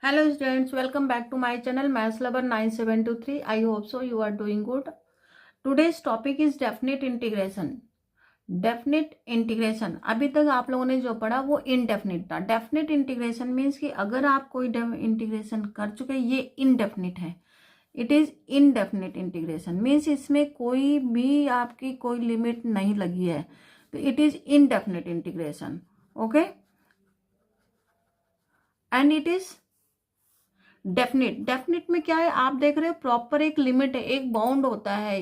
Hello students, welcome back to my channel Maths Lover 9723. I hope so you are doing good. Today's topic is definite integration. Definite integration अभी तक आप लोगों ने जो पढ़ा वो इनडेफिनिट था. डेफिनेट इंटीग्रेशन मीन्स कि अगर आप कोई इंटीग्रेशन कर चुके ये इनडेफिनिट है. It is indefinite integration means इसमें कोई भी आपकी कोई लिमिट नहीं लगी है, तो it is indefinite integration. Okay, and it is definite में क्या है, आप देख रहे हो प्रॉपर एक लिमिट है, एक बाउंड होता है.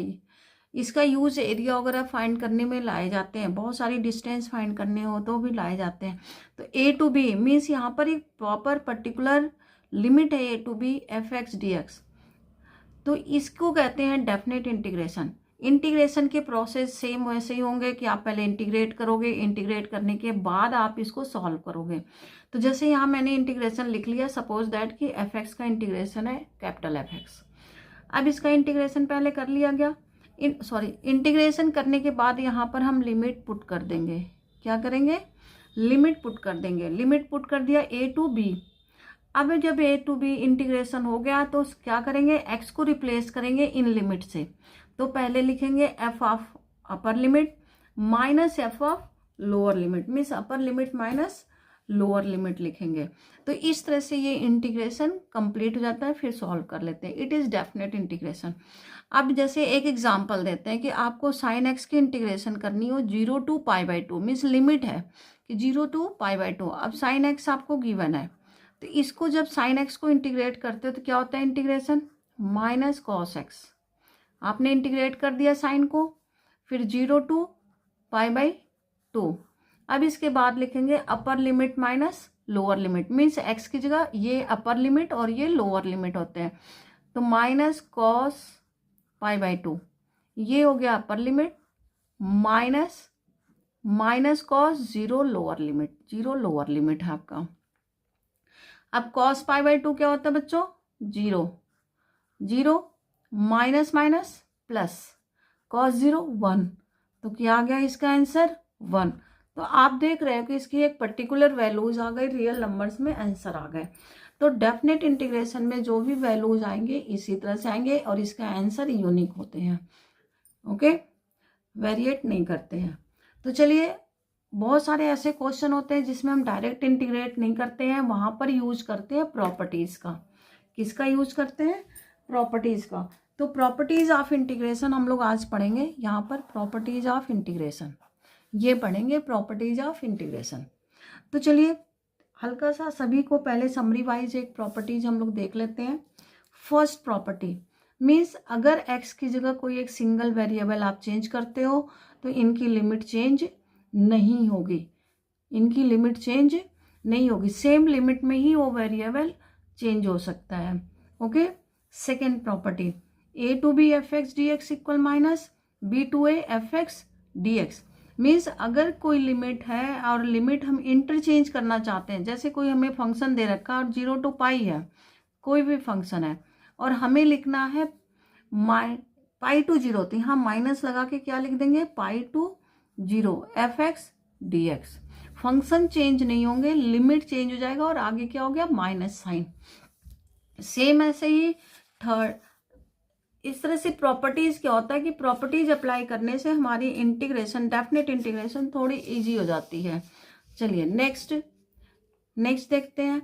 इसका यूज एरिया वगैरह फाइंड करने में लाए जाते हैं, बहुत सारी डिस्टेंस फाइंड करने हो तो भी लाए जाते हैं. तो ए टू बी मीन्स यहाँ पर एक प्रॉपर पर्टिकुलर लिमिट है A to B F x D X. तो इसको कहते हैं डेफिनेट इंटीग्रेशन. इंटीग्रेशन के प्रोसेस सेम वैसे ही होंगे कि आप पहले इंटीग्रेट करोगे, इंटीग्रेट करने के बाद आप इसको सॉल्व करोगे. तो जैसे यहाँ मैंने इंटीग्रेशन लिख लिया, सपोज दैट कि एफ एक्स का इंटीग्रेशन है कैपिटल एफ एक्स. अब इसका इंटीग्रेशन पहले कर लिया गया. इंटीग्रेशन करने के बाद यहाँ पर हम लिमिट पुट कर देंगे. क्या करेंगे? लिमिट पुट कर देंगे. लिमिट पुट कर दिया ए टू बी. अब जब ए टू बी इंटीग्रेशन हो गया तो क्या करेंगे? एक्स को रिप्लेस करेंगे इन लिमिट से. तो पहले लिखेंगे F of upper limit minus F of lower limit, means upper limit minus lower limit लिखेंगे. तो इस तरह से ये इंटीग्रेशन कंप्लीट हो जाता है. फिर सॉल्व कर लेते हैं. It is definite integration. अब जैसे एक एग्जांपल देते हैं कि आपको साइन एक्स की इंटीग्रेशन करनी हो 0 to π/2, मीन्स लिमिट है कि 0 to π/2. अब साइन एक्स आपको गिवन है, तो इसको जब साइन एक्स को इंटीग्रेट करते हो तो क्या होता है इंटीग्रेशन? Minus cos x. आपने इंटीग्रेट कर दिया साइन को, फिर 0 to π/2. अब इसके बाद लिखेंगे अपर limit minus lower limit, means x की जगह ये अपर लिमिट और ये लोअर लिमिट होते हैं. तो माइनस कॉस π/2 ये हो गया अपर limit, minus cos 0 lower limit. 0 lower limit है आपका. अब कॉस π/2 क्या होता है बच्चों? 0 माइनस माइनस प्लस, कॉस 0 1. तो क्या आ गया इसका आंसर? 1. तो आप देख रहे हो कि इसकी एक पर्टिकुलर वैल्यूज आ गई, रियल नंबर्स में आंसर आ गए. तो डेफिनेट इंटीग्रेशन में जो भी वैल्यूज आएंगे इसी तरह से आएंगे और इसका आंसर यूनिक होते हैं. ओके, वेरिएट नहीं करते हैं. तो चलिए, बहुत सारे ऐसे क्वेश्चन होते हैं जिसमें हम डायरेक्ट इंटीग्रेट नहीं करते हैं, वहां पर यूज करते हैं प्रॉपर्टीज का. किसका यूज करते हैं? प्रॉपर्टीज का. तो प्रॉपर्टीज ऑफ इंटीग्रेशन हम लोग आज पढ़ेंगे. यहाँ पर प्रॉपर्टीज ऑफ इंटीग्रेशन ये पढ़ेंगे, प्रॉपर्टीज ऑफ इंटीग्रेशन. तो चलिए हल्का सा सभी को पहले समरी वाइज एक प्रॉपर्टीज हम लोग देख लेते हैं. फर्स्ट प्रॉपर्टी मीन्स अगर x की जगह कोई एक सिंगल वेरिएबल आप चेंज करते हो तो इनकी लिमिट चेंज नहीं होगी. इनकी लिमिट चेंज नहीं होगी, सेम लिमिट में ही वो वेरिएबल चेंज हो सकता है. Okay. Second property A to B F x D x equal minus b to a f x D x. Means अगर कोई लिमिट है और लिमिट हम इंटरचेंज करना चाहते हैं, जैसे कोई हमें फंक्शन दे रखा है और 0 to π है, कोई भी फंक्शन है और हमें लिखना है π to 0, तो यहाँ माइनस लगा के क्या लिख देंगे? π to 0 F x D x. Function change नहीं होंगे, लिमिट चेंज हो जाएगा और आगे क्या हो गया? Minus sign. सेम ऐसे ही थर्ड. इस तरह से प्रॉपर्टीज क्या होता है कि प्रॉपर्टीज अप्लाई करने से हमारी इंटीग्रेशन, डेफिनेट इंटीग्रेशन थोड़ी इजी हो जाती है. चलिए नेक्स्ट देखते हैं.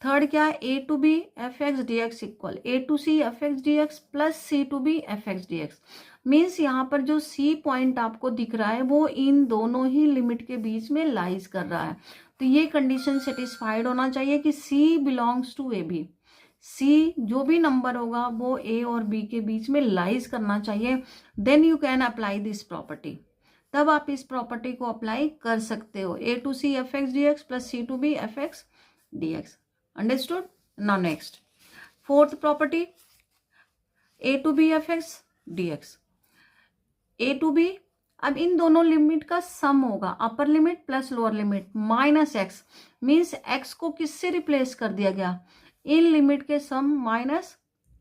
थर्ड क्या है? A to B F x D x equal A to C F x D x plus C to B F x D x. Means यहाँ पर जो सी पॉइंट आपको दिख रहा है वो इन दोनों ही लिमिट के बीच में लाइज कर रहा है. तो ये कंडीशन सेटिस्फाइड होना चाहिए कि सी बिलोंग्स टू ए बी. सी जो भी नंबर होगा वो ए और बी के बीच में लाइज करना चाहिए. Then you can apply this property. तब आप इस प्रॉपर्टी को अप्लाई कर सकते हो. A to C F x D x plus C to B F x D X. Understood? Now next fourth property A to B F x D X. A to B, अब इन दोनों limit का sum होगा, upper limit plus lower limit minus X. Means X को किससे replace कर दिया गया? इन लिमिट के सम माइनस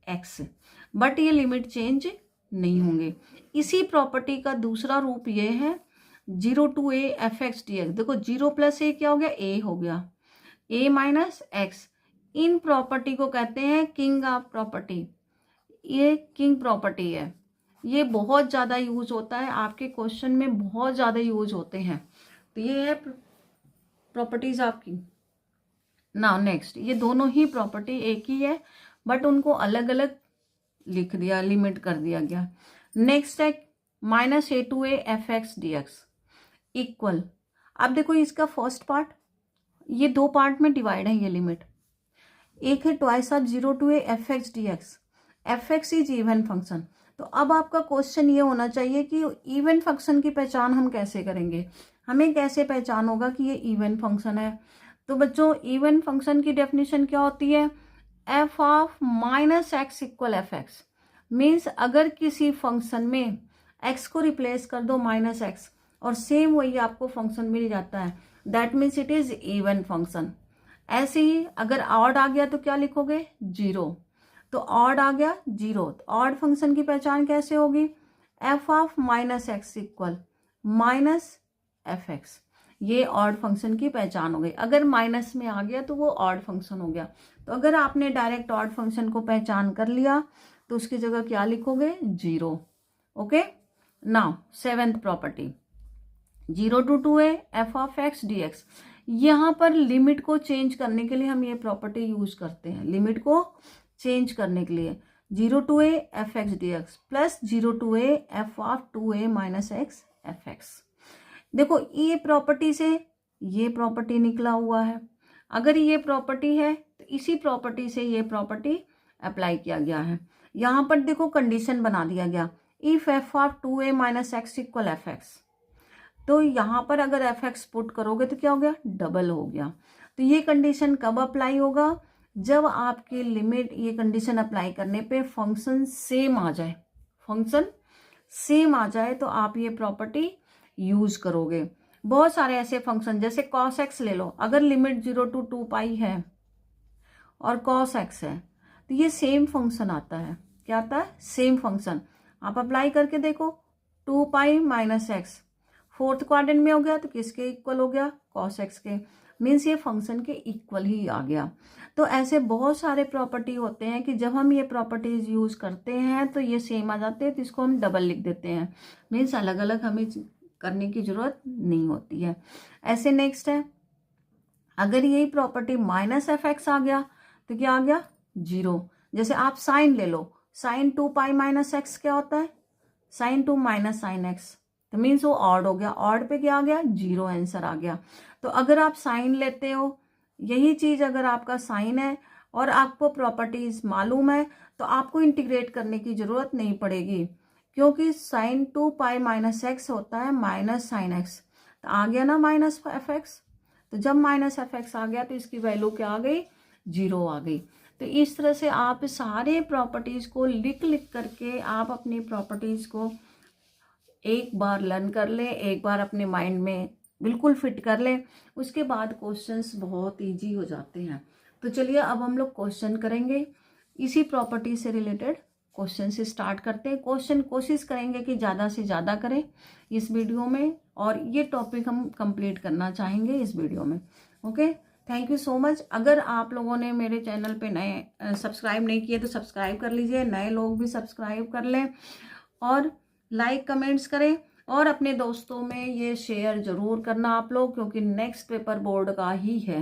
एक्स. बट ये लिमिट चेंज नहीं होंगे. इसी प्रॉपर्टी का दूसरा रूप ये है 0 to a F x D x. देखो 0 + a क्या हो गया? a हो गया. a minus x. In property को कहते हैं किंग ऑफ प्रॉपर्टी। ये किंग प्रॉपर्टी है, ये बहुत ज़्यादा यूज होता है आपके क्वेश्चन में, बहुत ज़्यादा यूज होते हैं। तो ये है प्रॉपर्टीज आपकी। नाउ नेक्स्ट, ये दोनों ही प्रॉपर्टी एक ही है बट उनको अलग अलग लिख दिया, लिमिट कर दिया गया। नेक्स्ट है minus a to a f x D x equal. अब देखो इसका फर्स्ट पार्ट, ये दो पार्ट में डिवाइड है ये लिमिट। एक है twice of zero to a f x D x. F x is even function. तो अब आपका क्वेश्चन ये होना चाहिए कि इवन फंक्शन की पहचान हम कैसे करेंगे, हमें कैसे पहचान होगा कि ये इवन फंक्शन है। तो बच्चों इवन फंक्शन की डेफिनेशन क्या होती है, F of minus x equal f x. Means अगर किसी फंक्शन में एक्स को रिप्लेस कर दो माइनस एक्स और सेम वही आपको फंक्शन मिल जाता है, that means it is even function. ऐसे ही अगर ऑड आ गया तो क्या लिखोगे, जीरो। तो ऑड आ गया जीरो, तो ऑड फंक्शन की पहचान कैसे होगी, F of minus x equal minus F x. ये ऑड फंक्शन की पहचान हो गई। अगर माइनस में आ गया तो वो ऑड फंक्शन हो गया। तो अगर आपने डायरेक्ट ऑड फंक्शन को पहचान कर लिया तो उसकी जगह क्या लिखोगे, zero. Okay, now seventh property, zero to two a f of x D x. यहाँ पर लिमिट को चेंज करने के लिए हम ये प्रॉपर्टी यूज करते हैं, लिमिट को चेंज करने के लिए। Zero to a f x D x plus zero to a f of two a minus x f x. देखो ये प्रॉपर्टी से ये प्रॉपर्टी निकला हुआ है, अगर ये प्रॉपर्टी है तो इसी प्रॉपर्टी से ये प्रॉपर्टी अप्लाई किया गया है। यहाँ पर देखो कंडीशन बना दिया गया, if f of two a minus x equal f x. तो यहाँ पर अगर एफ एक्स पुट करोगे तो क्या हो गया, डबल हो गया। तो ये कंडीशन कब अप्लाई होगा, जब आपकी लिमिट, ये कंडीशन अप्लाई करने पे फंक्शन सेम आ जाए, फंक्शन सेम आ जाए तो आप ये प्रॉपर्टी यूज करोगे। बहुत सारे ऐसे फंक्शन, जैसे कॉस एक्स ले लो, अगर लिमिट जीरो टू टू पाई है और कॉस एक्स है तो ये सेम फंक्शन आता है। क्या आता है, सेम फंक्शन। आप अप्लाई करके देखो, two pi minus x fourth quadrant में हो गया तो किसके इक्वल हो गया, कॉस एक्स के। मीन्स ये फंक्शन के इक्वल ही आ गया। तो ऐसे बहुत सारे प्रॉपर्टी होते हैं कि जब हम ये प्रॉपर्टीज यूज करते हैं तो ये सेम आ जाते हैं, तो इसको हम डबल लिख देते हैं। मीन्स अलग अलग हमें करने की जरूरत नहीं होती है। ऐसे नेक्स्ट है, अगर यही प्रॉपर्टी माइनस एफ एक्स आ गया तो क्या आ गया, जीरो। जैसे आप साइन ले लो, sine two pi minus X क्या होता है, sine two minus sine X, तो मीन्स वो ऑड हो गया, ऑड पे क्या आ गया, जीरो आंसर आ गया। तो अगर आप साइन लेते हो, यही चीज अगर आपका साइन है और आपको प्रॉपर्टीज मालूम है तो आपको इंटीग्रेट करने की जरूरत नहीं पड़ेगी, क्योंकि sign two pi minus x होता है माइनस साइन एक्स। तो आ गया ना माइनस एफ एक्स, तो जब माइनस एफ एक्स आ गया तो इसकी वैल्यू क्या आ गई, जीरो आ गई। तो इस तरह से आप सारे प्रॉपर्टीज को लिख लिख करके आप अपनी प्रॉपर्टीज को एक बार लर्न कर ले, एक बार अपने माइंड में बिल्कुल फिट कर ले, उसके बाद क्वेश्चंस बहुत इजी हो जाते हैं। तो चलिए अब हम लोग क्वेश्चन करेंगे, इसी प्रॉपर्टी से रिलेटेड क्वेश्चन से स्टार्ट करते हैं। क्वेश्चन कोशिश करेंगे कि ज़्यादा से ज़्यादा करें इस वीडियो में, और ये टॉपिक हम कंप्लीट करना चाहेंगे इस वीडियो में। Okay, thank you so much. अगर आप लोगों ने मेरे चैनल पे नए सब्सक्राइब नहीं किए तो सब्सक्राइब कर लीजिए, नए लोग भी सब्सक्राइब कर लें और लाइक कमेंट्स करें, और अपने दोस्तों में ये शेयर जरूर करना आप लोग, क्योंकि नेक्स्ट पेपर बोर्ड का ही है,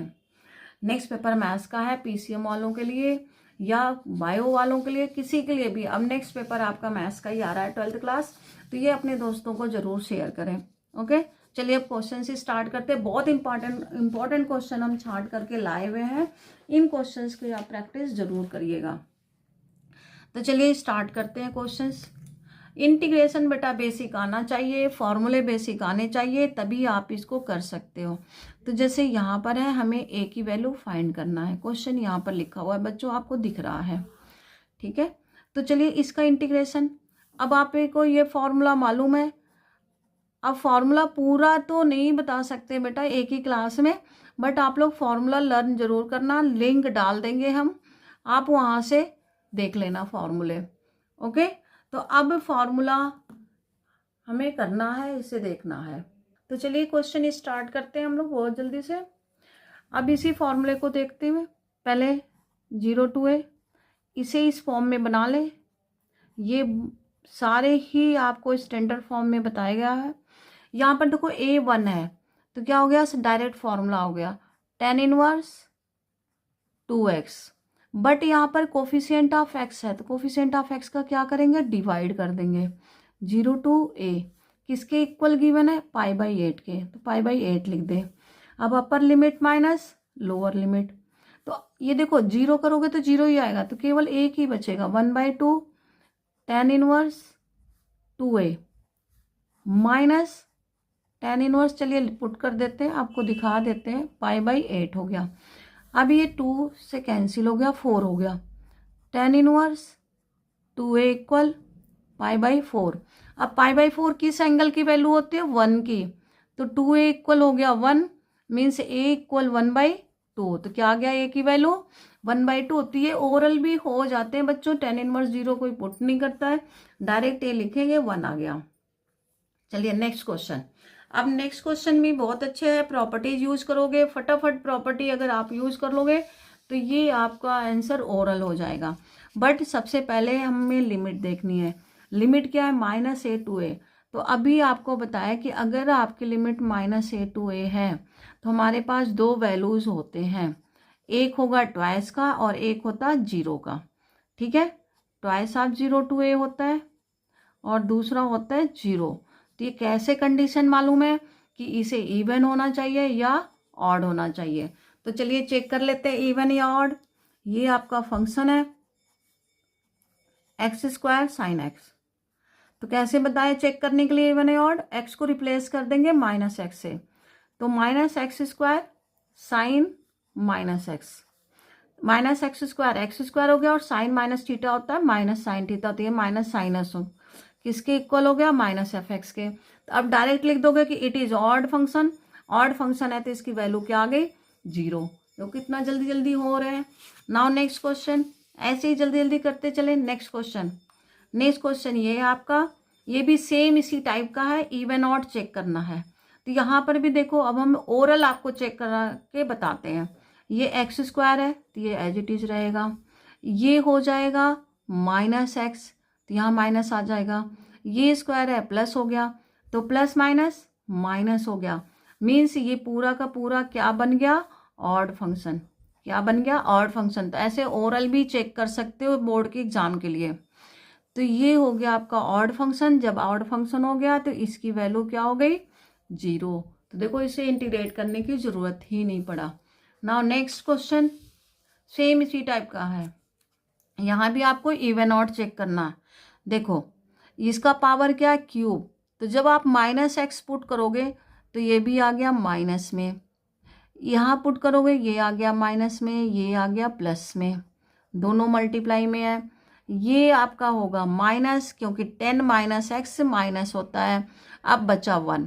नेक्स्ट पेपर मैथ्स का है, पीसीएम वालों के लिए या बायो वालों के लिए, किसी के लिए भी। अब नेक्स्ट पेपर आपका मैथ्स का ही आ रहा है, 12th क्लास, तो ये अपने दोस्तों को जरूर शेयर करें। ओके, चलिए अब क्वेश्चन से स्टार्ट करते हैं। बहुत इंपॉर्टेंट क्वेश्चन हम छांट करके लाए हुए हैं, इन क्वेश्चंस की आप प्रैक्टिस जरूर करिएगा। तो चलिए स्टार्ट करते हैं क्वेश्चंस। इंटीग्रेशन बेटा बेसिक आना चाहिए, फॉर्मूले बेसिक आने चाहिए, तभी आप इसको कर सकते हो। तो जैसे यहाँ पर है, हमें ए की वैल्यू फाइंड करना है, क्वेश्चन यहाँ पर लिखा हुआ है बच्चों, आपको दिख रहा है, ठीक है। तो चलिए इसका इंटीग्रेशन, अब आपको ये फॉर्मूला मालूम है। अब फॉर्मूला पूरा तो नहीं बता सकते बेटा एक ही क्लास में, बट आप लोग फॉर्मूला लर्न जरूर करना, लिंक डाल देंगे हम, आप वहाँ से देख लेना फॉर्मूले। ओके, तो अब फॉर्मूला हमें करना है, इसे देखना है। तो चलिए क्वेश्चन स्टार्ट करते हैं हम लोग बहुत जल्दी से। अब इसी फॉर्मूले को देखते हुए पहले 0 to a इसे इस फॉर्म में बना ले। ये सारे ही आपको स्टैंडर्ड फॉर्म में बताया गया है। यहाँ पर देखो a1 है तो क्या हो गया, डायरेक्ट फॉर्मूला हो गया tan इनवर्स 2x। बट यहाँ पर कोफिशिएंट ऑफ x है तो कोफिशिएंट ऑफ x का क्या करेंगे, डिवाइड कर देंगे। 0 to a किसके इक्वल गिवन है, π/8 के, तो π/8 लिख दे। अब upper limit minus lower limit, तो ये देखो 0 करोगे तो 0 ही आएगा तो केवल एक ही बचेगा 1/2 tan inverse 2a minus tan inverse, चलिए पुट कर देते हैं, आपको दिखा देते हैं, π/8 हो गया। अब ये 2 से कैंसिल हो गया, 4 हो गया tan इनवर्स 2a इक्वल π/4। अब π/4 किस एंगल की वैल्यू होती है, 1 की, तो 2a इक्वल हो गया 1 मीन्स a इक्वल 1/2। तो क्या आ गया a की वैल्यू 1/2। तो ये ओरल भी हो जाते हैं बच्चों, tan इनवर्स 0 कोई पुट नहीं करता है, डायरेक्ट a लिखेंगे, 1 आ गया। चलिए नेक्स्ट क्वेश्चन। अब नेक्स्ट क्वेश्चन भी बहुत अच्छे है, प्रॉपर्टीज यूज करोगे फटाफट, प्रॉपर्टी अगर आप यूज कर लोगे तो ये आपका आंसर ओरल हो जाएगा। बट सबसे पहले हमें लिमिट देखनी है। लिमिट क्या है, -a to a। तो अभी आपको बताया कि अगर आपकी लिमिट -a to a है तो हमारे पास दो वैल्यूज होते हैं, एक होगा ट्वाइस का और एक होता 0 का। ठीक है, ट्वाइस ऑफ 0 to a होता है और दूसरा होता है 0। तो ये कैसे कंडीशन मालूम है कि इसे इवन होना चाहिए या ऑड होना चाहिए। तो चलिए चेक कर लेते हैं इवन या ऑड। ये आपका फंक्शन है x² sin x। तो कैसे बताए चेक करने के लिए इवन या ऑड, x को रिप्लेस कर देंगे -x से, तो -x² sin -x, -x² हो गया और साइन माइनस थीटा होता है माइनस साइन थीटा, तो ये माइनस साइनस हो किसके इक्वल हो गया, -fx के। तो अब डायरेक्ट लिख दोगे कि it is odd function. Odd function है तो इसकी वैल्यू क्या आ गई, 0। तो कितना जल्दी जल्दी हो रहे हैं। नाउ नेक्स्ट क्वेश्चन, ऐसे ही जल्दी जल्दी करते चले। नेक्स्ट क्वेश्चन, नेक्स्ट क्वेश्चन ये है आपका, ये भी सेम इसी टाइप का है, इवन ऑड चेक करना है। तो यहाँ पर भी देखो, अब हम ओरल आपको चेक करा के बताते हैं। ये x² है तो ये एज इट इज रहेगा, ये हो जाएगा -x तो यहाँ माइनस आ जाएगा, ये स्क्वायर है प्लस हो गया तो प्लस माइनस माइनस हो गया, मीन्स ये पूरा का पूरा क्या बन गया, ऑड फंक्शन। क्या बन गया, ऑड फंक्शन। तो ऐसे ओरल भी चेक कर सकते हो बोर्ड के एग्जाम के लिए। तो ये हो गया आपका ऑड फंक्शन। जब ऑड फंक्शन हो गया तो इसकी वैल्यू क्या हो गई, 0। तो देखो इसे इंटीग्रेट करने की जरूरत ही नहीं पड़ा। नाउ नेक्स्ट क्वेश्चन सेम इसी टाइप का है, यहाँ भी आपको इवन ऑड चेक करना है। देखो इसका पावर क्या है, क्यूब। तो जब आप -x पुट करोगे तो ये भी आ गया माइनस में, यहाँ पुट करोगे ये आ गया माइनस में, ये आ गया प्लस में, दोनों मल्टीप्लाई में है। ये आपका होगा माइनस, क्योंकि 10 - x माइनस होता है। अब बचा 1,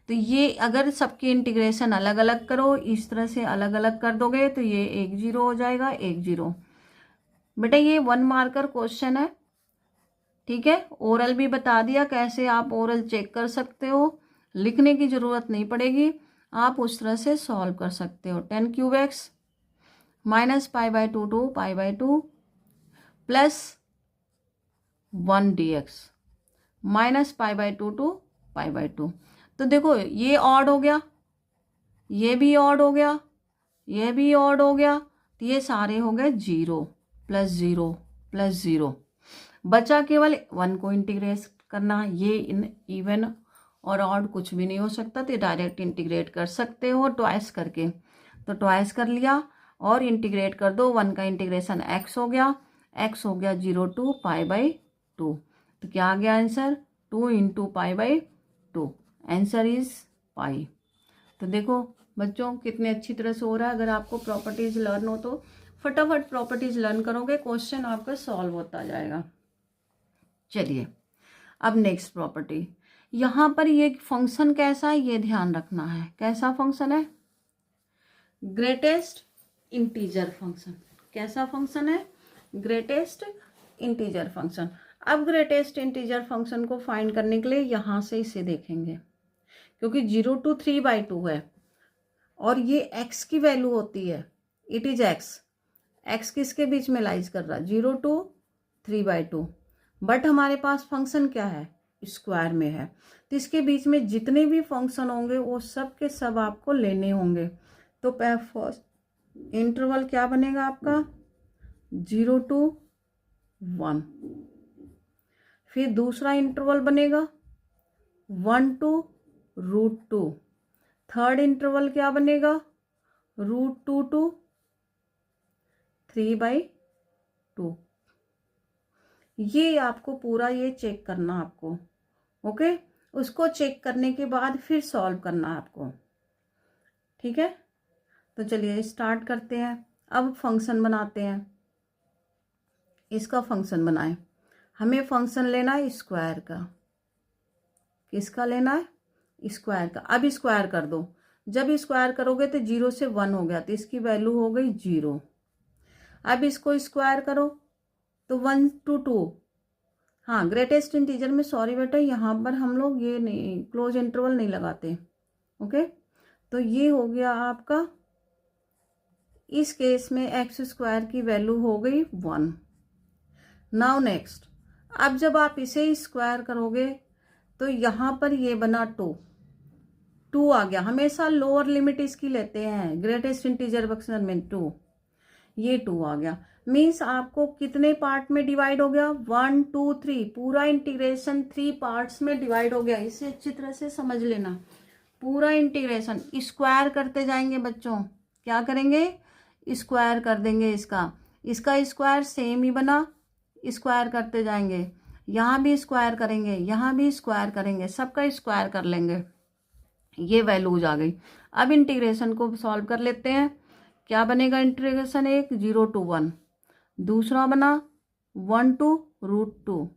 तो ये अगर सबकी इंटीग्रेशन अलग अलग करो, इस तरह से अलग अलग कर दोगे तो ये 1 0 हो जाएगा, 1 0। बेटा ये 1 मार्कर क्वेश्चन है, ठीक है। ओरल भी बता दिया कैसे आप ओरल चेक कर सकते हो, लिखने की जरूरत नहीं पड़ेगी, आप उस तरह से सॉल्व कर सकते हो। 10³ minus π/2 to π/2 plus 1 dx minus π/2 to π/2। तो देखो ये ऑड हो गया, ये भी ऑड हो गया, ये भी ऑड हो गया, तो ये सारे हो गए 0 + 0 + 0। बचा केवल 1 को इंटीग्रेट करना। ये इन इवन और ऑड कुछ भी नहीं हो सकता, तो डायरेक्ट इंटीग्रेट कर सकते हो ट्वाइस करके। तो ट्वाइस कर लिया और इंटीग्रेट कर दो, 1 का इंटीग्रेशन x हो गया, x हो गया 0 to π/2। तो क्या आ गया आंसर, 2 × π/2, आंसर इज पाई। तो देखो बच्चों कितने अच्छी तरह से हो रहा है। अगर आपको प्रॉपर्टीज लर्न हो तो फटाफट प्रॉपर्टीज लर्न करोगे, क्वेश्चन आपका सॉल्व होता जाएगा। चलिए अब नेक्स्ट प्रॉपर्टी, यहाँ पर ये फंक्शन कैसा है ये ध्यान रखना है। कैसा फंक्शन है, ग्रेटेस्ट इंटीजर फंक्शन। कैसा फंक्शन है, ग्रेटेस्ट इंटीजर फंक्शन। अब ग्रेटेस्ट इंटीजर फंक्शन को फाइंड करने के लिए यहाँ से इसे देखेंगे, क्योंकि 0 to 3/2 है। और ये एक्स की वैल्यू होती है, इट इज एक्स। एक्स किसके बीच में लाइज कर रहा है, 0 to 3/2। बट हमारे पास फंक्शन क्या है, स्क्वायर में है, तो इसके बीच में जितने भी फंक्शन होंगे वो सब के सब आपको लेने होंगे। तो फर्स्ट इंटरवल क्या बनेगा आपका, 0 to 1। फिर दूसरा इंटरवल बनेगा 1 to √2। थर्ड इंटरवल क्या बनेगा, √2 to 3/2। ये आपको पूरा ये चेक करना आपको, ओके। उसको चेक करने के बाद फिर सॉल्व करना आपको, ठीक है। तो चलिए स्टार्ट करते हैं। अब फंक्शन बनाते हैं, इसका फंक्शन बनाएं। हमें फंक्शन लेना है स्क्वायर का। किसका लेना है, स्क्वायर का। अब स्क्वायर कर दो, जब स्क्वायर करोगे तो 0 से 1 हो गया, तो इसकी वैल्यू हो गई 0। अब इसको स्क्वायर करो तो 1 to 2। हाँ, ग्रेटेस्ट इंटीजर में, सॉरी बेटा, यहाँ पर हम लोग ये नहीं, क्लोज इंटरवल नहीं लगाते, ओके। तो ये हो गया आपका, इस केस में एक्स स्क्वायर की वैल्यू हो गई 1। नाउ नेक्स्ट, अब जब आप इसे स्क्वायर करोगे तो यहाँ पर ये बना 2 आ गया। हमेशा लोअर लिमिट इसकी लेते हैं ग्रेटेस्ट इंटीजर फंक्शन में 2। ये 2 आ गया, मीन्स आपको कितने पार्ट में डिवाइड हो गया, 1 2 3। पूरा इंटीग्रेशन 3 पार्ट्स में डिवाइड हो गया। इसे अच्छी तरह से समझ लेना। पूरा इंटीग्रेशन स्क्वायर करते जाएंगे बच्चों, क्या करेंगे, स्क्वायर कर देंगे। इसका स्क्वायर सेम ही बना, स्क्वायर करते जाएंगे। यहाँ भी स्क्वायर करेंगे, यहाँ भी स्क्वायर करेंगे, सबका स्क्वायर कर लेंगे। ये वैल्यूज आ गई। अब इंटीग्रेशन को सॉल्व कर लेते हैं। क्या बनेगा इंटीग्रेशन, एक 0 to 1, दूसरा बना 1 to √2,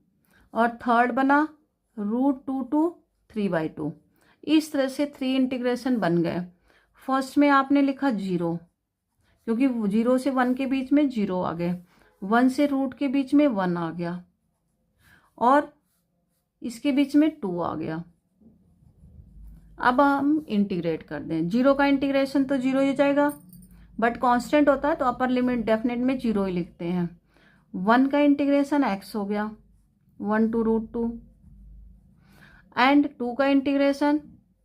और थर्ड बना √2 to 3/2। इस तरह से 3 इंटीग्रेशन बन गए। फर्स्ट में आपने लिखा 0, क्योंकि 0 से 1 के बीच में 0 आ गए, 1 से रूट के बीच में 1 आ गया, और इसके बीच में 2 आ गया। अब हम इंटीग्रेट कर दें। 0 का इंटीग्रेशन तो 0 ही जाएगा, बट कांस्टेंट होता है तो अपर लिमिट डेफिनेट में 0 ही लिखते हैं। 1 का इंटीग्रेशन x हो गया, 1 to √2, एंड 2 का इंटीग्रेशन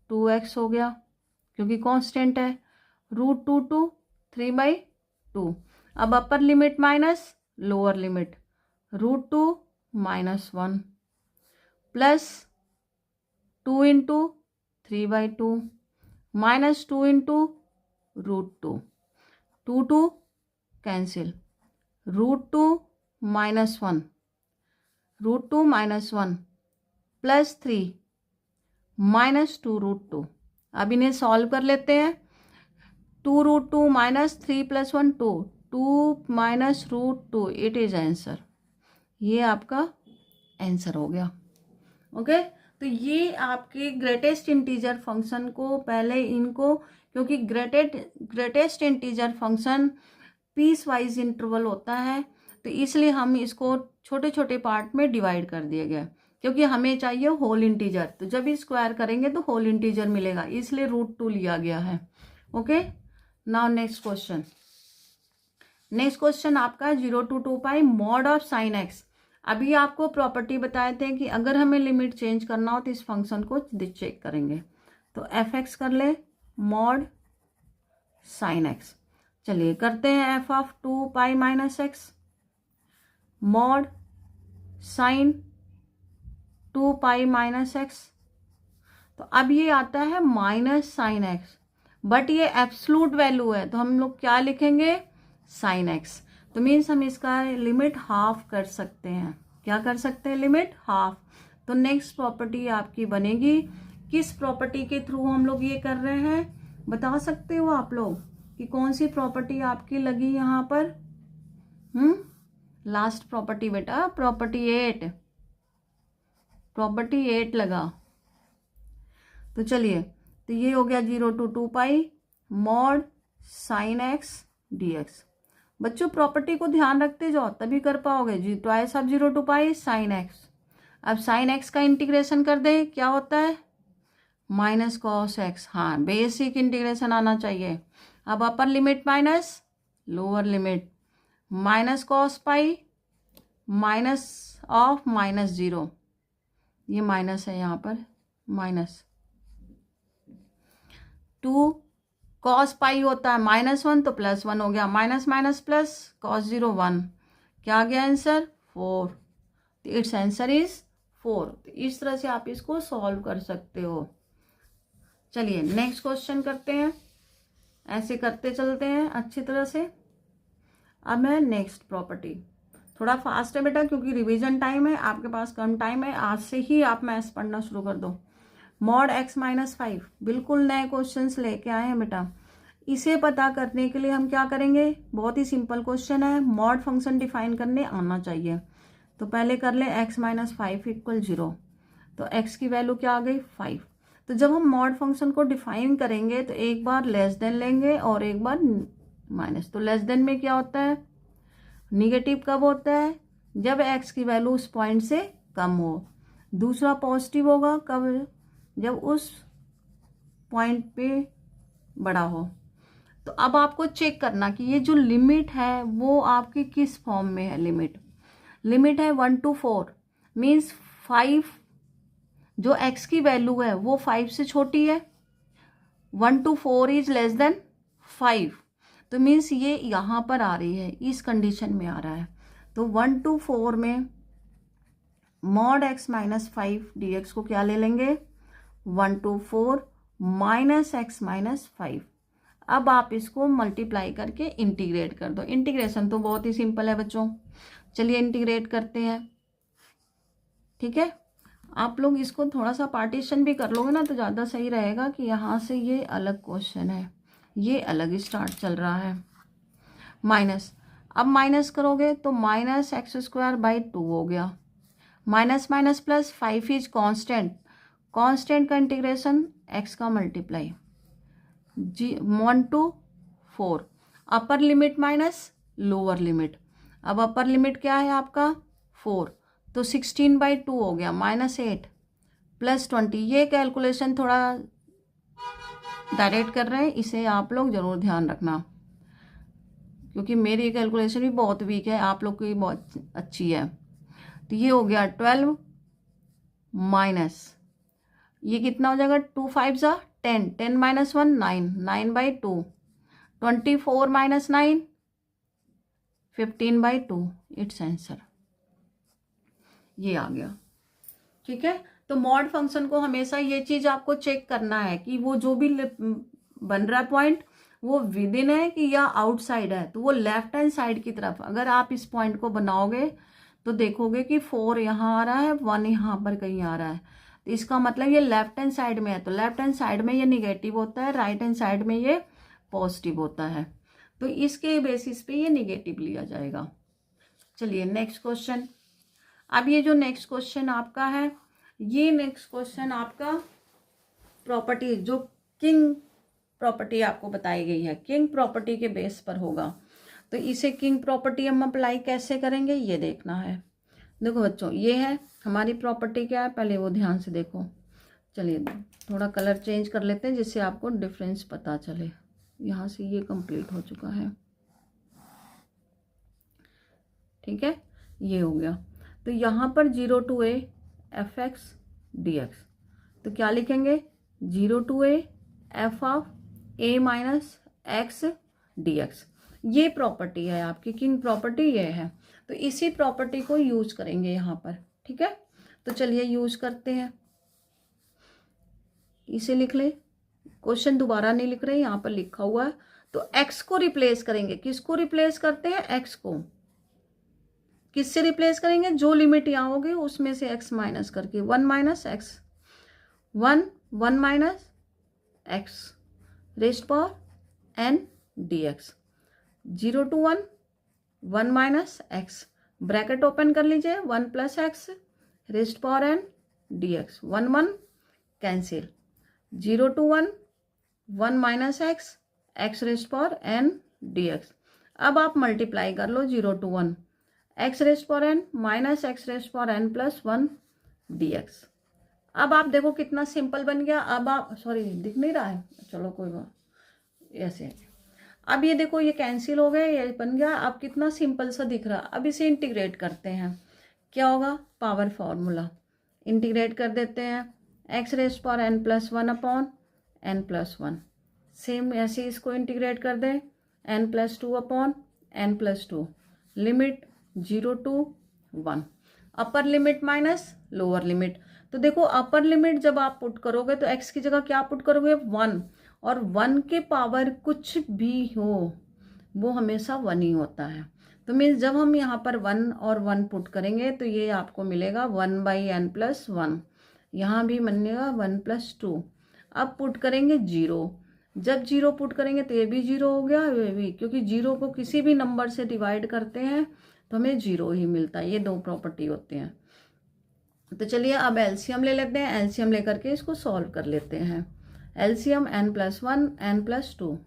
2x हो गया, क्योंकि कांस्टेंट है, √2 to 3/2। अब upper limit minus lower limit, √2 - 1 plus 2 into 3/2 minus 2 into √2, 2 cancel, √2 - 1, √2 - 1 plus 3 minus 2 √2। अब इन्हें सॉल्व कर लेते हैं। 2 √2 minus 3 plus 1 2, 2 minus √2, it is answer. ये आपका आंसर हो गया, ओके। तो ये आपके ग्रेटेस्ट इंटीजर फंक्शन को पहले इनको, क्योंकि greatest integer function piecewise interval होता है, तो इसलिए हम इसको छोटे छोटे पार्ट में डिवाइड कर दिया गया, क्योंकि हमें चाहिए होल इंटीजर। तो जब स्क्वायर करेंगे तो होल इंटीजर मिलेगा, इसलिए √2 लिया गया है, okay. Now next question. Next question आपका 0 to 2π mod of sine X. अभी आपको प्रॉपर्टी बताए थे कि अगर हमें लिमिट चेंज करना हो तो इस फंक्शन को चेक करेंगे। तो f(x) कर ले मॉड साइन एक्स। चलिए करते हैं f(2π - x) mod sine 2π - x। तो अब ये आता है माइनस साइन एक्स, बट ये एब्सोल्यूट वैल्यू है, तो हम लोग क्या लिखेंगे, साइन एक्स। तो मीन्स हम इसका लिमिट हाफ कर सकते हैं। क्या कर सकते हैं, लिमिट हाफ। तो नेक्स्ट प्रॉपर्टी आपकी बनेगी, किस प्रॉपर्टी के थ्रू हम लोग ये कर रहे हैं, बता सकते हो आप लोग कि कौन सी प्रॉपर्टी आपकी लगी यहाँ पर। लास्ट प्रॉपर्टी बेटा, प्रॉपर्टी 8 लगा। तो चलिए, तो ये हो गया 0 to 2π mod sine X dx। बच्चों प्रॉपर्टी को ध्यान रखते जाओ तभी कर पाओगे। जी twice of 0 to π sine X. अब साइन एक्स का इंटीग्रेशन कर दें, क्या होता है, माइनस कॉस एक्स, हाँ बेसिक इंटीग्रेशन आना चाहिए। अब upper limit minus lower limit, minus cos pi minus of minus zero, ये माइनस है यहाँ पर, माइनस टू कॉस पाई होता है -1 तो +1 हो गया, माइनस माइनस प्लस कॉस 0 1, क्या आ गया आंसर 4। तो इट्स आंसर इज 4। तो इस तरह से आप इसको सॉल्व कर सकते हो। चलिए नेक्स्ट क्वेश्चन करते हैं, ऐसे करते चलते हैं अच्छी तरह से। अब है नेक्स्ट प्रॉपर्टी, थोड़ा फास्ट है बेटा क्योंकि रिवीजन टाइम है, आपके पास कम टाइम है, आज से ही आप मैथ्स पढ़ना शुरू कर दो। मॉड x - 5 बिल्कुल नए क्वेश्चंस लेके आए हैं बेटा। इसे पता करने के लिए हम क्या करेंगे, बहुत ही सिंपल क्वेश्चन है, मॉड फंक्शन डिफाइन करने आना चाहिए। तो पहले कर ले x - 5 = 0, तो x की वैल्यू क्या आ गई 5। तो जब हम मॉड फंक्शन को डिफाइन करेंगे तो एक बार लेस देन लेंगे और एक बार माइनस। तो लेस देन में क्या होता है, निगेटिव कब होता है, जब x की वैल्यू उस पॉइंट से कम हो। दूसरा पॉजिटिव होगा कब, जब उस पॉइंट पे बड़ा हो। तो अब आपको चेक करना कि ये जो लिमिट है वो आपकी किस फॉर्म में है। लिमिट है 1 to 4, मीन्स 5 जो x की वैल्यू है वो 5 से छोटी है, 1 to 4 इज लेस देन 5, तो मीन्स ये यहाँ पर आ रही है, इस कंडीशन में आ रहा है। तो 1 to 4 में मॉड x - 5 dx को क्या ले लेंगे 1 to 4 -x - 5। अब आप इसको मल्टीप्लाई करके इंटीग्रेट कर दो। इंटीग्रेशन तो बहुत ही सिंपल है बच्चों, चलिए इंटीग्रेट करते हैं। ठीक है, आप लोग इसको थोड़ा सा पार्टीशन भी कर लोगे ना तो ज़्यादा सही रहेगा कि यहाँ से ये अलग क्वेश्चन है, ये अलग स्टार्ट चल रहा है। माइनस, अब माइनस करोगे तो -x²/2 हो गया, minus minus plus 5 is constant, constant का इंटीग्रेशन x का multiply 1 to 4, upper limit minus lower limit. अब अपर लिमिट क्या है आपका 4, तो 16/2 हो गया, -8 + 20। ये कैलकुलेशन थोड़ा डायरेक्ट कर रहे हैं, इसे आप लोग जरूर ध्यान रखना क्योंकि मेरी कैलकुलेशन भी बहुत वीक है, आप लोग की बहुत अच्छी है। तो ये हो गया 12 माइनस, ये कितना हो जाएगा 2 5 = 10, 10 - 1 9, 9/2, 24 - 9 15/2, इट्स आंसर ये आ गया। ठीक है, तो मॉड फंक्शन को हमेशा ये चीज आपको चेक करना है कि वो जो भी बन रहा पॉइंट वो विद इन है कि या आउटसाइड है। तो वो लेफ्ट हैंड साइड की तरफ अगर आप इस पॉइंट को बनाओगे तो देखोगे कि 4 यहाँ आ रहा है, 1 यहाँ पर कहीं आ रहा है, तो इसका मतलब ये लेफ्ट हैंड साइड में है। तो लेफ्ट हैंड साइड में ये निगेटिव होता है, राइट हैंड साइड में ये पॉजिटिव होता है, तो इसके बेसिस पे ये निगेटिव लिया जाएगा। चलिए नेक्स्ट क्वेश्चन। अब ये जो नेक्स्ट क्वेश्चन आपका है, ये नेक्स्ट क्वेश्चन आपका प्रॉपर्टी जो किंग प्रॉपर्टी आपको बताई गई है, किंग प्रॉपर्टी के बेस पर होगा। तो इसे किंग प्रॉपर्टी हम अप्लाई कैसे करेंगे ये देखना है। देखो बच्चों, ये है हमारी प्रॉपर्टी, क्या है पहले वो ध्यान से देखो। चलिए थोड़ा कलर चेंज कर लेते हैं जिससे आपको डिफरेंस पता चले। यहाँ से ये कंप्लीट हो चुका है, ठीक है, ये हो गया। तो यहाँ पर 0 to a f(x) dx, तो क्या लिखेंगे 0 to a f(a - x) dx। ये प्रॉपर्टी है आपकी किंग प्रॉपर्टी, ये है। तो इसी प्रॉपर्टी को यूज करेंगे यहाँ पर, ठीक है। तो चलिए यूज करते हैं, इसे लिख ले, क्वेश्चन दोबारा नहीं लिख रहे, यहाँ पर लिखा हुआ है। तो x को रिप्लेस करेंगे, किसको रिप्लेस करते हैं x को, किससे रिप्लेस करेंगे, जो लिमिट यहाँ होगी उसमें से x माइनस करके 1 - x 1 - x rest power n dx, 0 to 1 1 - x, bracket open कर लीजिए, 1 + x rest power n dx, 1 1 cancel, 0 to 1 1 - x rest power n dx। अब आप मल्टीप्लाई कर लो 0 to 1 x rest power n - x rest power n + 1 dx। अब आप देखो कितना simple बन गया। अब आप सॉरी दिख नहीं रहा है, चलो कोई बात, ऐसे अब ये देखो ये कैंसिल हो गया, ये बन गया। अब कितना सिंपल सा दिख रहा। अब इसे इंटीग्रेट करते हैं, क्या होगा, पावर फॉर्मूला इंटीग्रेट कर देते हैं, x raise power n plus one upon n plus one. Same ऐसे इसको इंटीग्रेट कर दें, n plus two upon n plus two, limit 0 to 1, upper limit minus lower limit. तो देखो अपर लिमिट जब आप पुट करोगे तो एक्स की जगह क्या पुट करोगे, 1, और 1 के पावर कुछ भी हो वो हमेशा 1 ही होता है। तो मीन्स जब हम यहाँ पर 1 और 1 पुट करेंगे तो ये आपको मिलेगा 1/n+1, यहाँ भी बनेगा 1+2। अब पुट करेंगे 0, जब 0 पुट करेंगे तो ये भी 0 हो गया, ये भी, क्योंकि 0 को किसी भी नंबर से डिवाइड करते हैं तो हमें 0 ही मिलता है। ये दो प्रॉपर्टी होते हैं। तो चलिए अब एलसीएम ले लेते हैं, एलसीएम लेकर के इसको सॉल्व कर लेते हैं। LCM n+1 n+2,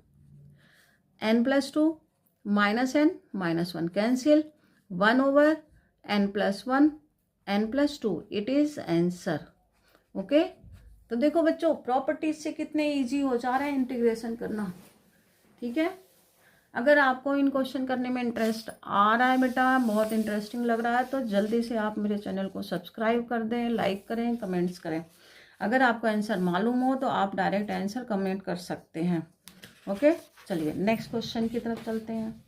n+2 -n -1 cancel, 1/n+1 n+2, it is answer. Okay, तो देखो बच्चों प्रॉपर्टीज से कितने इजी हो जा रहा है इंटीग्रेशन करना। ठीक है, अगर आपको इन क्वेश्चन करने में इंटरेस्ट आ रहा है बेटा, बहुत इंटरेस्टिंग लग रहा है, तो जल्दी से आप मेरे चैनल को सब्सक्राइब कर दें, लाइक करें, कमेंट्स करें। अगर आपको आंसर मालूम हो तो आप डायरेक्ट आंसर कमेंट कर सकते हैं। ओके, चलिए नेक्स्ट क्वेश्चन की तरफ चलते हैं।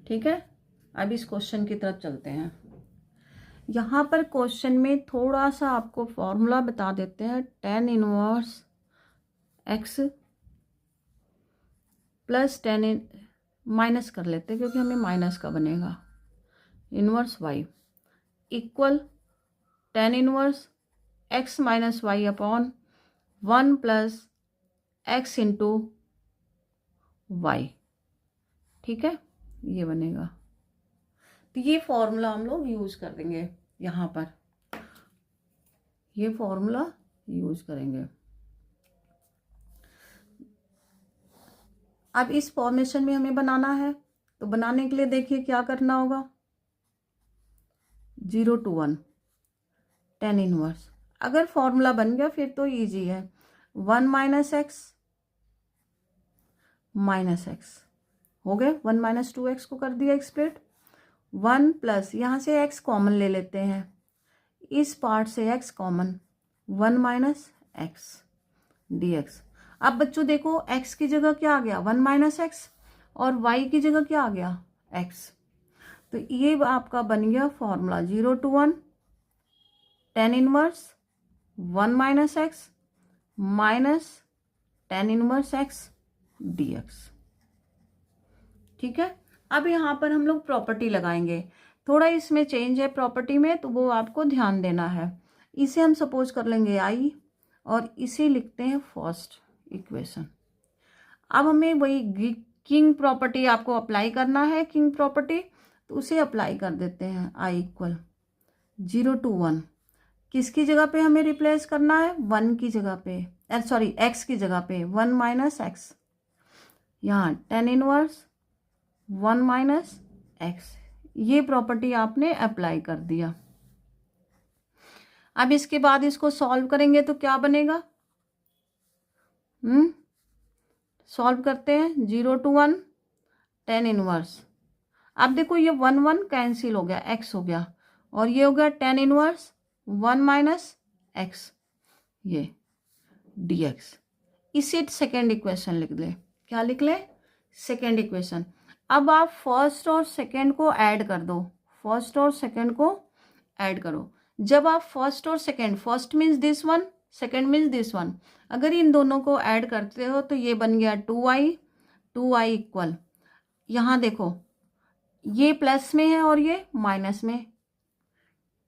ठीक है, अब इस क्वेश्चन की तरफ चलते हैं। यहाँ पर क्वेश्चन में थोड़ा सा आपको फॉर्मूला बता देते हैं, tan inverse x plus minus कर लेते हैं क्योंकि हमें माइनस का बनेगा, inverse y equal tan inverse x minus y upon 1 plus x into y. ठीक है, ये बनेगा। तो ये फॉर्मूला हम लोग यूज कर देंगे, यहाँ पर ये फॉर्मूला यूज करेंगे। अब इस फॉर्मेशन में हमें बनाना है, तो बनाने के लिए देखिए क्या करना होगा, 0 to 1 tan इनवर्स। अगर फॉर्मूला बन गया फिर तो इजी है, 1 - x माइनस x हो गए, 1 - 2x को कर दिया स्प्लिट, 1 प्लस यहाँ से x कॉमन ले लेते हैं, इस पार्ट से x कॉमन, 1 - x dx। अब बच्चों देखो x की जगह क्या आ गया, 1 - x, और y की जगह क्या आ गया, x। तो ये आपका बन गया formula, 0 to 1 tan inverse 1 - x minus tan inverse x dx। ठीक है, अब यहाँ पर हम लोग प्रॉपर्टी लगाएंगे, थोड़ा इसमें चेंज है प्रॉपर्टी में, तो वो आपको ध्यान देना है। इसे हम सपोज कर लेंगे i और इसे लिखते हैं फर्स्ट इक्वेशन। अब हमें वही किंग प्रॉपर्टी आपको अप्लाई करना है, किंग प्रॉपर्टी, तो उसे अप्लाई कर देते हैं। i इक्वल 0 to 1, किसकी जगह पे हमें रिप्लेस करना है, 1 की जगह पे, सॉरी x की जगह पे 1 - x, यहाँ tan इनवर्स 1 - x, ये प्रॉपर्टी आपने अप्लाई कर दिया। अब इसके बाद इसको सॉल्व करेंगे तो क्या बनेगा, सॉल्व करते हैं, 0 to 1 tan इनवर्स। अब देखो ये 1 1 कैंसिल हो गया, x हो गया, और ये हो गया tan इनवर्स 1 - x, ये dx। इसे सेकेंड इक्वेशन लिख ले, क्या लिख ले, सेकेंड इक्वेशन। अब आप फर्स्ट और सेकेंड को ऐड कर दो, फर्स्ट और सेकेंड को ऐड करो। जब आप फर्स्ट और second, first means this one, second means this one, अगर इन दोनों को ऐड करते हो तो ये बन गया 2i इक्वल, यहाँ देखो ये प्लस में है और ये माइनस में,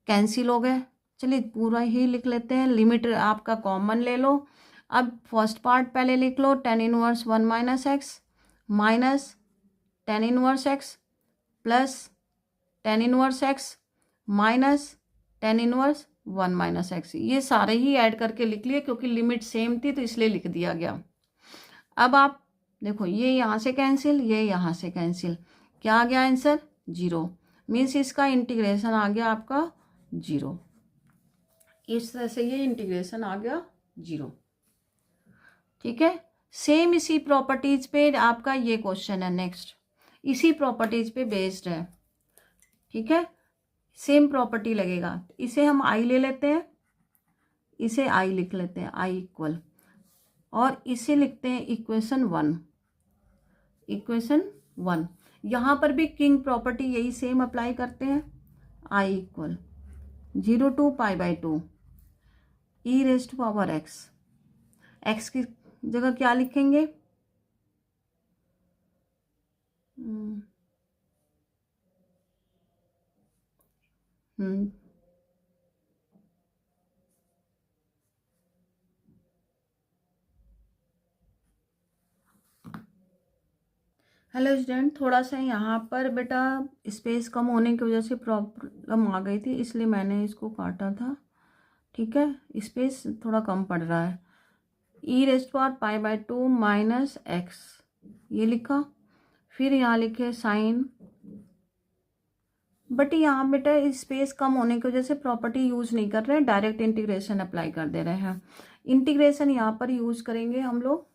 कैंसिल हो गए। चलिए पूरा ही लिख लेते हैं, लिमिट आपका कॉमन ले लो। अब फर्स्ट पार्ट पहले लिख लो, tan inverse 1 - x minus tan inverse x plus tan inverse x minus tan inverse 1 - x, ये सारे ही ऐड करके लिख लिए क्योंकि लिमिट सेम थी तो इसलिए लिख दिया गया। अब आप देखो ये यहाँ से कैंसिल, ये यहाँ से कैंसिल, क्या आ गया आंसर, 0, मीन्स इसका इंटीग्रेशन आ गया आपका 0। इस तरह से ये इंटीग्रेशन आ गया 0। ठीक है, सेम इसी प्रॉपर्टीज पे आपका ये क्वेश्चन है नेक्स्ट, इसी प्रॉपर्टीज पे बेस्ड है। ठीक है, सेम प्रॉपर्टी लगेगा। इसे हम आई ले लेते हैं, इसे आई लिख लेते हैं, आई इक्वल, और इसे लिखते हैं इक्वेशन 1, इक्वेशन 1। यहाँ पर भी किंग प्रॉपर्टी यही सेम अप्लाई करते हैं। I equal 0 to π/2 E raised power X, X की जगह क्या लिखेंगे, हेलो स्टूडेंट, थोड़ा सा यहाँ पर बेटा स्पेस कम होने की वजह से प्रॉब्लम आ गई थी, इसलिए मैंने इसको काटा था। ठीक है, स्पेस थोड़ा कम पड़ रहा है। ई रेस्ट पावर π/2 माइनस एक्स ये लिखा, फिर यहाँ लिखे साइन, बट यहाँ बेटा स्पेस कम होने की वजह से प्रॉपर्टी यूज नहीं कर रहे हैं, डायरेक्ट इंटीग्रेशन अप्लाई कर दे रहे हैं। इंटीग्रेशन यहाँ पर यूज करेंगे हम लोग,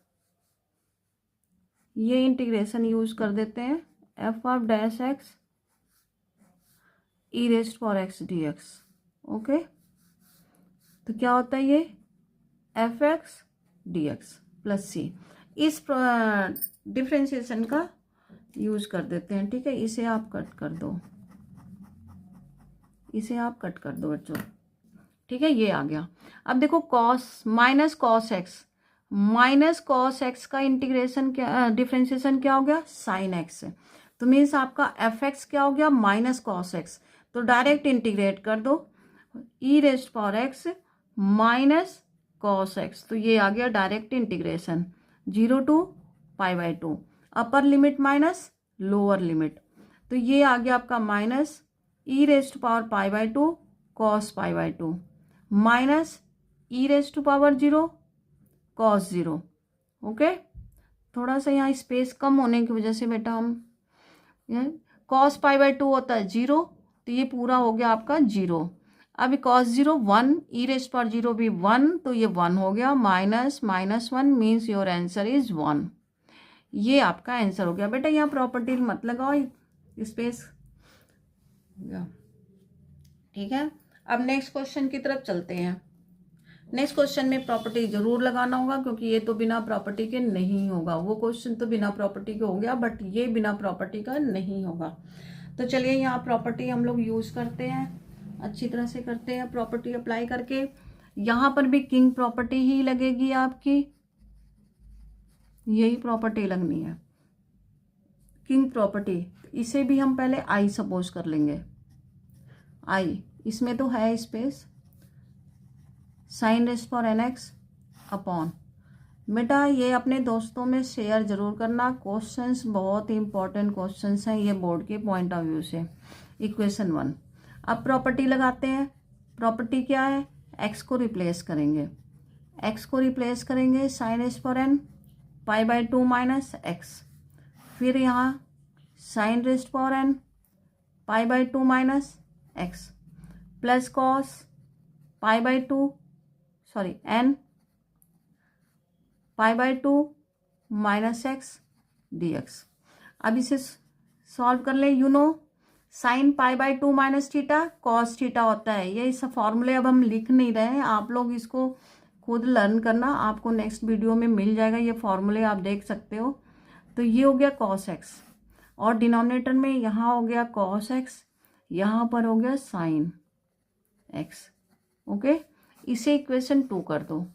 ये इंटीग्रेशन यूज कर देते हैं, F of dash X E raised power X D X. Okay, तो क्या होता है ये F x D x plus C, इस डिफ्रेंशिएशन का यूज कर देते हैं। ठीक है, इसे आप कट कर दो, इसे आप कट कर दो बच्चों। ठीक है, ये आ गया। अब देखो cos minus cos X, minus cos X का इंटीग्रेशन क्या, डिफ्रेंशिएशन क्या हो गया, साइन एक्स। तो मीन्स आपका एफ एक्स क्या हो गया, माइनस कॉस एक्स। तो डायरेक्ट इंटीग्रेट कर दो, E raised power X minus cos X, तो ये आ गया direct integration 0 to π/2, upper limit minus lower limit, तो ये आ गया आपका minus E raised power π/2 cos π/2 minus E raised power 0 cos 0। Okay, थोड़ा सा यहाँ स्पेस कम होने की वजह से बेटा हम कॉस π/2 होता है 0, तो ये पूरा हो गया आपका 0। अब कॉस 0 1, ई रेस्ट पावर 0 भी 1, तो ये 1 हो गया, minus minus 1 means your answer is 1। ये आपका आंसर हो गया बेटा, यहाँ प्रॉपर्टी मत लगाओ स्पेस। ठीक है, अब नेक्स्ट क्वेश्चन की तरफ चलते हैं। नेक्स्ट क्वेश्चन में प्रॉपर्टी जरूर लगाना होगा, क्योंकि ये तो बिना प्रॉपर्टी के नहीं होगा। वो क्वेश्चन तो बिना प्रॉपर्टी के हो गया, बट ये बिना प्रॉपर्टी का नहीं होगा। तो चलिए यहाँ प्रॉपर्टी हम लोग यूज करते हैं, अच्छी तरह से करते हैं प्रॉपर्टी अप्लाई करके। यहाँ पर भी किंग प्रॉपर्टी ही लगेगी आपकी, यही प्रॉपर्टी लगनी है किंग प्रॉपर्टी। इसे भी हम पहले आई सपोज कर लेंगे, आई, इसमें तो है space, sine raised for n x upon, बेटा ये अपने दोस्तों में शेयर जरूर करना, क्वेश्चंस बहुत ही इंपॉर्टेंट क्वेश्चंस हैं ये बोर्ड के पॉइंट ऑफ व्यू से। इक्वेशन 1, अब प्रॉपर्टी लगाते हैं। प्रॉपर्टी क्या है, एक्स को रिप्लेस करेंगे, एक्स को रिप्लेस करेंगे sine raised for N π/2 minus X, फिर यहाँ sine raised for N π/2 minus X plus cos π/2 sorry N π/2 minus X D x. अब इसे सॉल्व कर ले, you know sine π/2 minus theta cos theta होता है। ये सब फॉर्मूले अब हम लिख नहीं रहे हैं, आप लोग इसको खुद लर्न करना, आपको नेक्स्ट वीडियो में मिल जाएगा, ये फॉर्मूले आप देख सकते हो। तो ये हो गया कॉस एक्स, और डिनोमिनेटर में यहाँ हो गया कॉस एक्स, यहाँ पर हो गया साइन एक्स। ओके, इसे इक्वेशन 2 कर दो।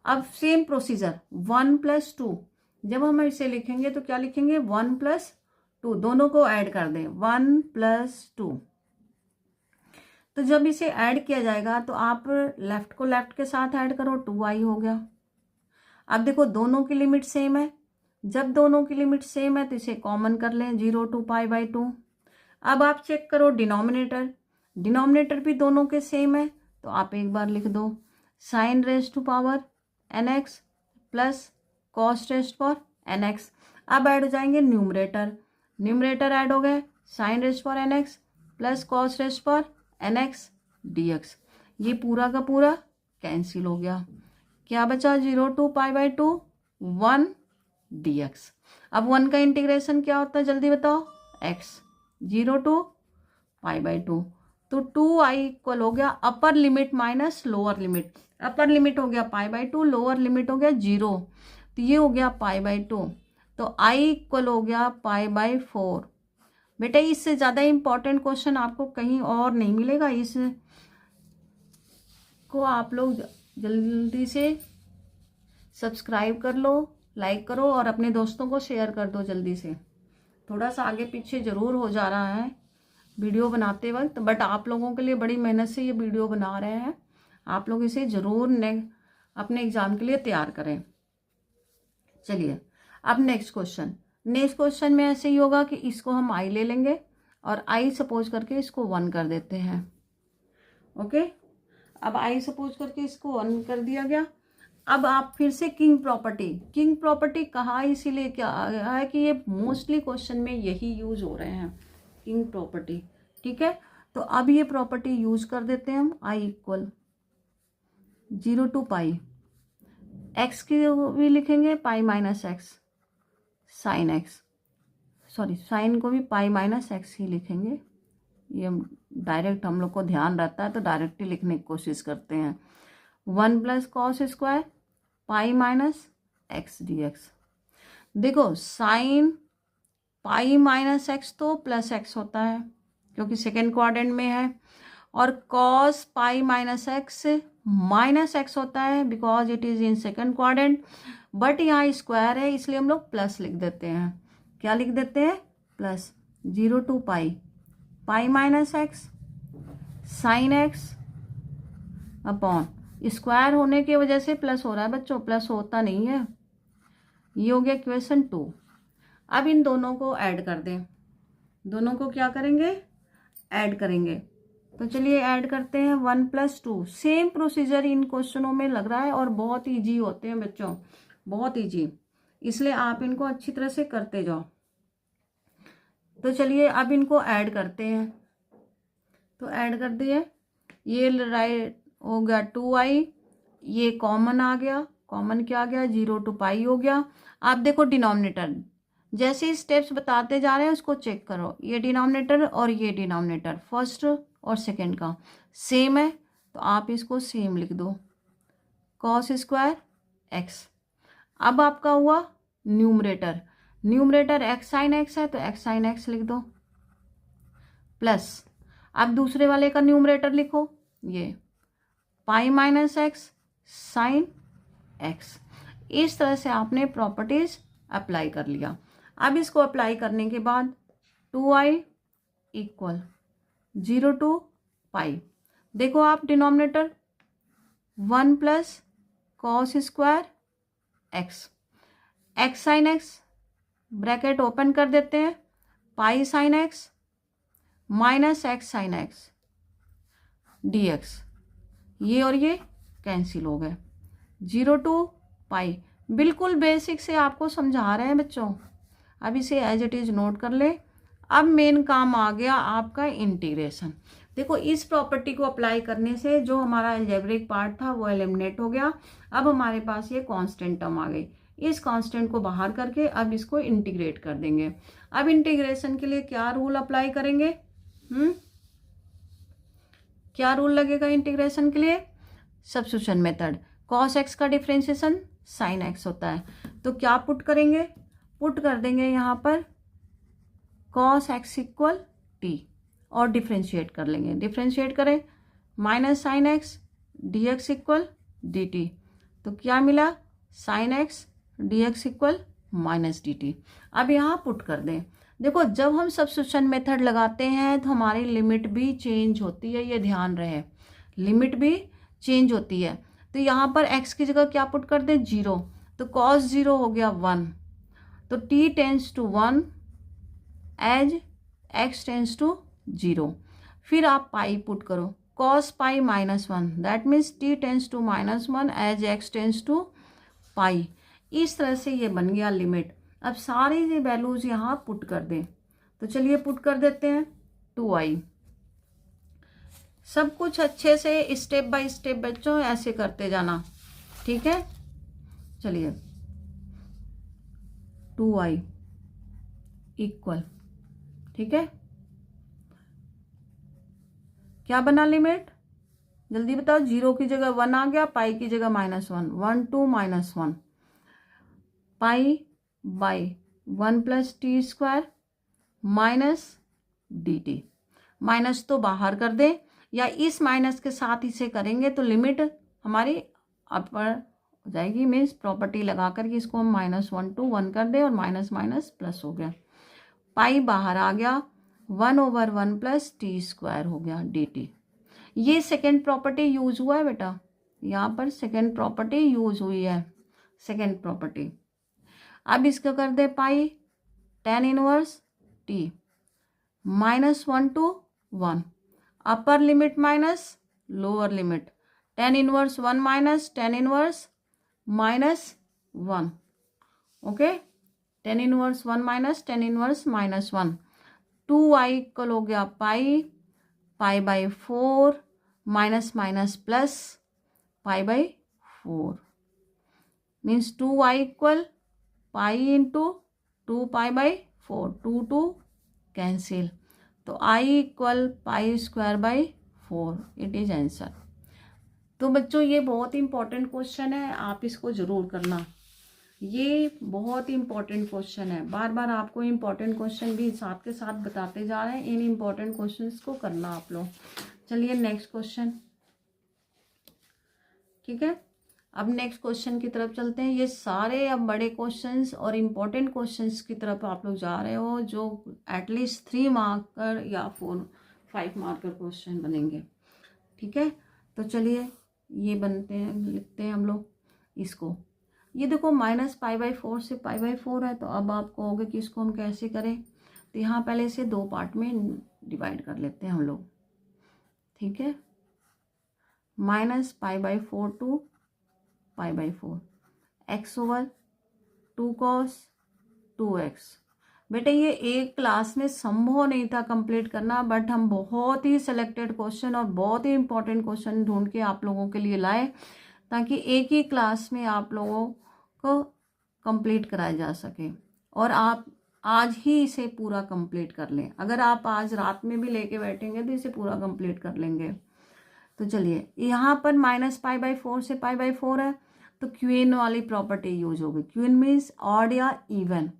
अब सेम प्रोसीजर 1 + 2, जब हम इसे लिखेंगे तो क्या लिखेंगे 1 + 2, दोनों को ऐड कर दें 1 + 2। तो जब इसे ऐड किया जाएगा तो आप लेफ्ट को लेफ्ट के साथ ऐड करो, 2i हो गया। अब देखो दोनों की लिमिट सेम है, जब दोनों की लिमिट सेम है तो इसे कॉमन कर लें 0 to π/2। अब आप चेक करो डिनोमिनेटर, डिनोमिनेटर भी दोनों के सेम है, तो आप एक बार लिख दो sine raised to power nx plus cos raised four nx। अब ऐड हो जाएंगे न्यूमरेटर, न्यूमरेटर ऐड हो गए sine raised four nx plus cos raised four nx dx। ये पूरा का पूरा कैंसिल हो गया। क्या बचा? 0 to π/2 1 dx। अब 1 का इंटीग्रेशन क्या होता है जल्दी बताओ? x। 0 to π/2 तो 2i इक्वल हो गया अपर limit minus lower limit. Upper limit हो गया π/2, लोअर लिमिट हो गया 0, तो ये हो गया π/2, तो i इक्वल हो गया π/4। बेटा इससे ज़्यादा इम्पॉर्टेंट क्वेश्चन आपको कहीं और नहीं मिलेगा। इसको आप लोग जल्दी से सब्सक्राइब कर लो, लाइक करो और अपने दोस्तों को शेयर कर दो जल्दी से। थोड़ा सा आगे पीछे ज़रूर हो जा रहा है वीडियो बनाते वक्त, बट आप लोगों के लिए बड़ी मेहनत से ये वीडियो बना रहे हैं। आप लोग इसे ज़रूर अपने एग्ज़ाम के लिए तैयार करें। चलिए अब नेक्स्ट क्वेश्चन में ऐसे ही होगा कि इसको हम आई ले लेंगे और आई सपोज करके इसको 1 कर देते हैं। ओके, अब आई सपोज करके इसको 1 कर दिया गया। अब आप फिर से किंग प्रॉपर्टी कहा इसीलिए क्या है कि ये मोस्टली क्वेश्चन में यही यूज हो रहे हैं, किंग प्रॉपर्टी। ठीक है, तो अब ये प्रॉपर्टी यूज कर देते हैं हम। आई इक्वल 0 to π, एक्स की भी लिखेंगे pi minus X sine x, sorry sine को भी पाई माइनस एक्स ही लिखेंगे। ये डायरेक्ट हम लोग को ध्यान रहता है तो डायरेक्ट ही लिखने की कोशिश करते हैं। 1 + cos² पाई माइनस एक्स dx। देखो साइन पाई माइनस एक्स तो प्लस एक्स होता है क्योंकि सेकेंड क्वाड्रेंट में है, और कॉस पाई माइनस एक्स होता है because it is in second quadrant, but यहाँ स्क्वायर है इसलिए हम लोग प्लस लिख देते हैं। क्या लिख देते हैं? Plus 0 to π pi minus X sine X upon, square होने की वजह से प्लस हो रहा है बच्चों, प्लस होता नहीं है। ये हो गया इक्वेशन 2। अब इन दोनों को ऐड कर दें, दोनों को क्या करेंगे? ऐड करेंगे। तो चलिए ऐड करते हैं 1 + 2। सेम प्रोसीजर इन क्वेश्चनों में लग रहा है और बहुत ईजी होते हैं बच्चों, बहुत ईजी, इसलिए आप इनको अच्छी तरह से करते जाओ। तो चलिए अब इनको ऐड करते हैं, तो ऐड कर दिए। ये राइट हो गया 2i, ये कॉमन आ गया, कॉमन क्या आ गया? 0 to π हो गया। आप देखो डिनोमिनेटर, जैसे स्टेप्स बताते जा रहे हैं उसको चेक करो। ये डिनोमिनेटर और ये डिनोमिनेटर फर्स्ट और सेकंड का सेम है तो आप इसको सेम लिख दो, cos² x। अब आपका हुआ न्यूमरेटर x sin x है तो x sin x लिख दो, प्लस अब दूसरे वाले का न्यूमरेटर लिखो, ये पाई माइनस एक्स साइन एक्स। इस तरह से आपने प्रॉपर्टीज अप्लाई कर लिया। अब इसको अप्लाई करने के बाद 2i इक्वल 0 to π। देखो आप denominator 1 + cos² x sine x bracket open कर देते हैं, pi sine x minus X sine X dx। ये और ये कैंसिल हो गए। 0 to π बिल्कुल बेसिक से आपको समझा रहे हैं बच्चों, अब इसे एज इट इज़ नोट कर ले। अब मेन काम आ गया आपका इंटीग्रेशन। देखो इस प्रॉपर्टी को अप्लाई करने से जो हमारा अलजेब्रिक पार्ट था वो एलिमिनेट हो गया। अब हमारे पास ये कांस्टेंट टर्म आ गई, इस कांस्टेंट को बाहर करके अब इसको इंटीग्रेट कर देंगे। अब इंटीग्रेशन के लिए क्या रूल अप्लाई करेंगे? क्या रूल लगेगा इंटीग्रेशन के लिए? Substitution method. cos x का डिफरेंशिएशन sin x होता है, तो क्या पुट करेंगे? पुट कर देंगे यहाँ पर cos x इक्वल t और डिफरेंशिएट कर लेंगे। डिफरेंशिएट करें minus sine X dx equal dt, तो क्या मिला? sin x dx equal minus dt। अब यहाँ पुट कर दें। देखो जब हम सब्स्टिट्यूशन मेथड लगाते हैं तो हमारी लिमिट भी चेंज होती है, ये ध्यान रहे, लिमिट भी चेंज होती है। तो यहाँ पर x की जगह क्या पुट कर दें? 0, तो cos 0 हो गया 1, तो t tends to 1 as x tends to 0। फिर आप पाई पुट करो, cos pi -1 that means t tends to -1 as x tends to pi. इस तरह से ये बन गया लिमिट। अब सारी ये वैल्यूज यहाँ पुट कर दें, तो चलिए पुट कर देते हैं 2i, सब कुछ अच्छे से स्टेप बाय स्टेप बच्चों ऐसे करते जाना, ठीक है। चलिए 2i इक्वल, ठीक है, क्या बना लिमिट, जल्दी बताओ। 0 की जगह 1 आ गया, पाई की जगह -1, 1 2 -1, pi by 1 + t² minus dt। Minus तो बाहर कर दे, या इस माइनस के साथ इसे करेंगे तो लिमिट हमारी अपर हो जाएगी। मीन्स प्रॉपर्टी लगा करके इसको हम -1 to 1 कर दे और माइनस माइनस प्लस हो गया, पाई बाहर आ गया, 1/1 + t² हो गया dt। ये सेकेंड प्रॉपर्टी यूज हुआ है बेटा, यहाँ पर सेकेंड प्रॉपर्टी यूज हुई है, सेकेंड प्रॉपर्टी। अब इसका कर दे pi tan inverse t -1 to 1, upper limit minus lower limit, tan inverse 1 minus tan inverse -1, okay, tan inverse 1 minus tan inverse -1, 2i equal हो गया पाई/4 माइनस माइनस प्लस पाई/4, means 2i equal pi into 2 2 2 cancel, तो i equal पाई²/4, it is answer. तो बच्चों ये बहुत इंपॉर्टेंट क्वेश्चन है, आप इसको जरूर करना, ये बहुत इंपॉर्टेंट क्वेश्चन है। बार बार आपको इंपॉर्टेंट क्वेश्चन भी साथ के साथ बताते जा रहे हैं, इन इंपॉर्टेंट क्वेश्चंस को करना आप लोग। चलिए नेक्स्ट क्वेश्चन, ठीक है। अब नेक्स्ट क्वेश्चन की तरफ चलते हैं। ये सारे अब बड़े क्वेश्चंस और इम्पोर्टेंट क्वेश्चंस की तरफ आप लोग जा रहे हो, जो एटलीस्ट 3 मार्कर या 5 मार्कर क्वेश्चन बनेंगे, ठीक है। तो चलिए ये बनते हैं, लिखते हैं हम लोग इसको। ये देखो -π/4 से π/4 है, तो अब आप कहोगे कि इसको हम कैसे करें, तो यहाँ पहले इसे 2 पार्ट में डिवाइड कर लेते हैं हम लोग, ठीक है। -π/4 to π/4, x/2 cos 2x। बेटे ये एक क्लास में संभव नहीं था कंप्लीट करना, बट हम बहुत ही सिलेक्टेड क्वेश्चन और बहुत ही इंपॉर्टेंट क्वेश्चन ढूंढ के आप लोगों के लिए लाए, ताकि एक ही क्लास में आप लोगों को कंप्लीट कराया जा सके, और आप आज ही इसे पूरा कंप्लीट कर लें। अगर आप आज रात में भी लेके बैठेंगे तो इसे पूरा कंप्लीट कर लेंगे। तो चलिए यहाँ पर -π/4 से π/4 है, तो क्वीन वाली प्रॉपर्टी यूज होगी। क्वीन मीन्स ऑड या इवन,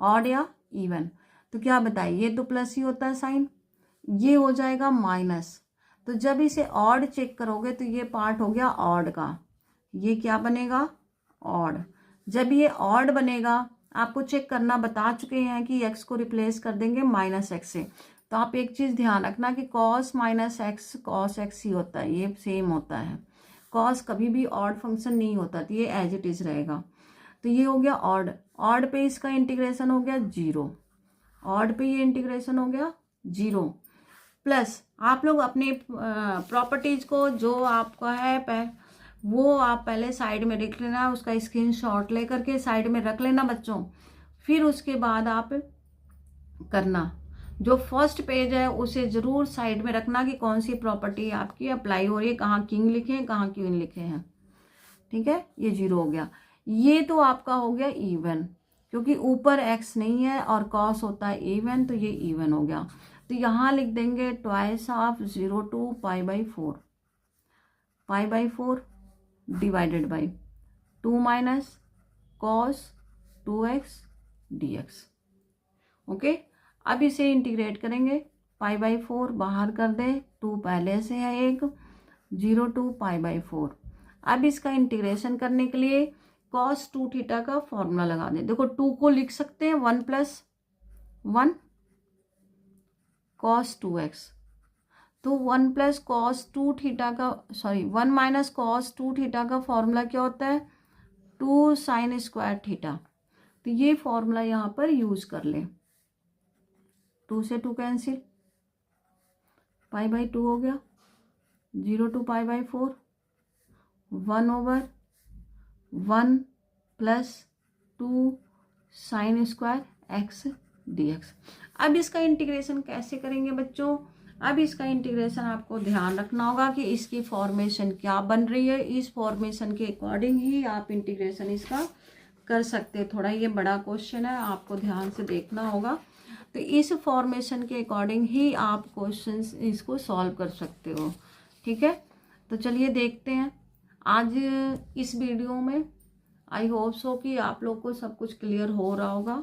ऑड या इवन। तो क्या बताइए, ये तो प्लस ही होता है साइन, ये हो जाएगा माइनस। तो जब इसे ऑड चेक करोगे तो ये पार्ट हो गया ऑड का, ये क्या बनेगा ऑड। जब ये ऑड बनेगा, आपको चेक करना बता चुके हैं कि x को रिप्लेस कर देंगे -x से। तो आप एक चीज़ ध्यान रखना कि cos -x cos x ही होता है, ये सेम होता है। cos कभी भी ऑड फंक्शन नहीं होता, तो ये एज इट इज रहेगा। तो ये हो गया ऑड, ऑड पे इसका इंटीग्रेशन हो गया 0, ऑड पे ये इंटीग्रेशन हो गया 0, प्लस आप लोग अपने प्रॉपर्टीज को जो आपका है वो आप पहले साइड में लिख लेना, उसका स्क्रीनशॉट लेकर के साइड में रख लेना बच्चों। फिर उसके बाद आप करना, जो फर्स्ट पेज है उसे जरूर साइड में रखना कि कौन सी प्रॉपर्टी आपकी अप्लाई हो रही है, कहाँ किंग लिखे हैं, कहाँ क्वीन लिखे हैं, ठीक है। ये 0 हो गया। ये तो आपका हो गया इवन, क्योंकि ऊपर x नहीं है और cos होता है इवन, तो ये इवन हो गया। तो यहाँ लिख देंगे 2/0 to π/4, π/4 divided by 2 - cos 2x dx, okay. अब इसे इंटीग्रेट करेंगे, π/4 बाहर कर दे, 2 पहले से है एक, 0 to π/4। अब इसका इंटीग्रेशन करने के लिए cos 2θ का फॉर्मूला लगा दें। देखो 2 को लिख सकते हैं 1 + 1 cos 2x, तो 1 + cos 2θ का 1 - cos 2θ का फॉर्मूला क्या होता है 2 sin²θ। तो ये फॉर्मूला यहाँ पर यूज कर लें, 2 से 2 कैंसिल, π/2 हो गया, 0 to π/4, 1/1 + 2 sin² x dx। अब इसका इंटीग्रेशन कैसे करेंगे बच्चों, अब इसका इंटीग्रेशन आपको ध्यान रखना होगा कि इसकी फॉर्मेशन क्या बन रही है, इस फॉर्मेशन के अकॉर्डिंग ही आप इंटीग्रेशन इसका कर सकते हैं। थोड़ा ये बड़ा क्वेश्चन है, आपको ध्यान से देखना होगा। तो इस फॉर्मेशन के अकॉर्डिंग ही आप क्वेश्चन इसको सॉल्व कर सकते हो। ठीक है, तो चलिए देखते हैं आज इस वीडियो में। आई होप सो कि आप लोग को सब कुछ क्लियर हो रहा होगा।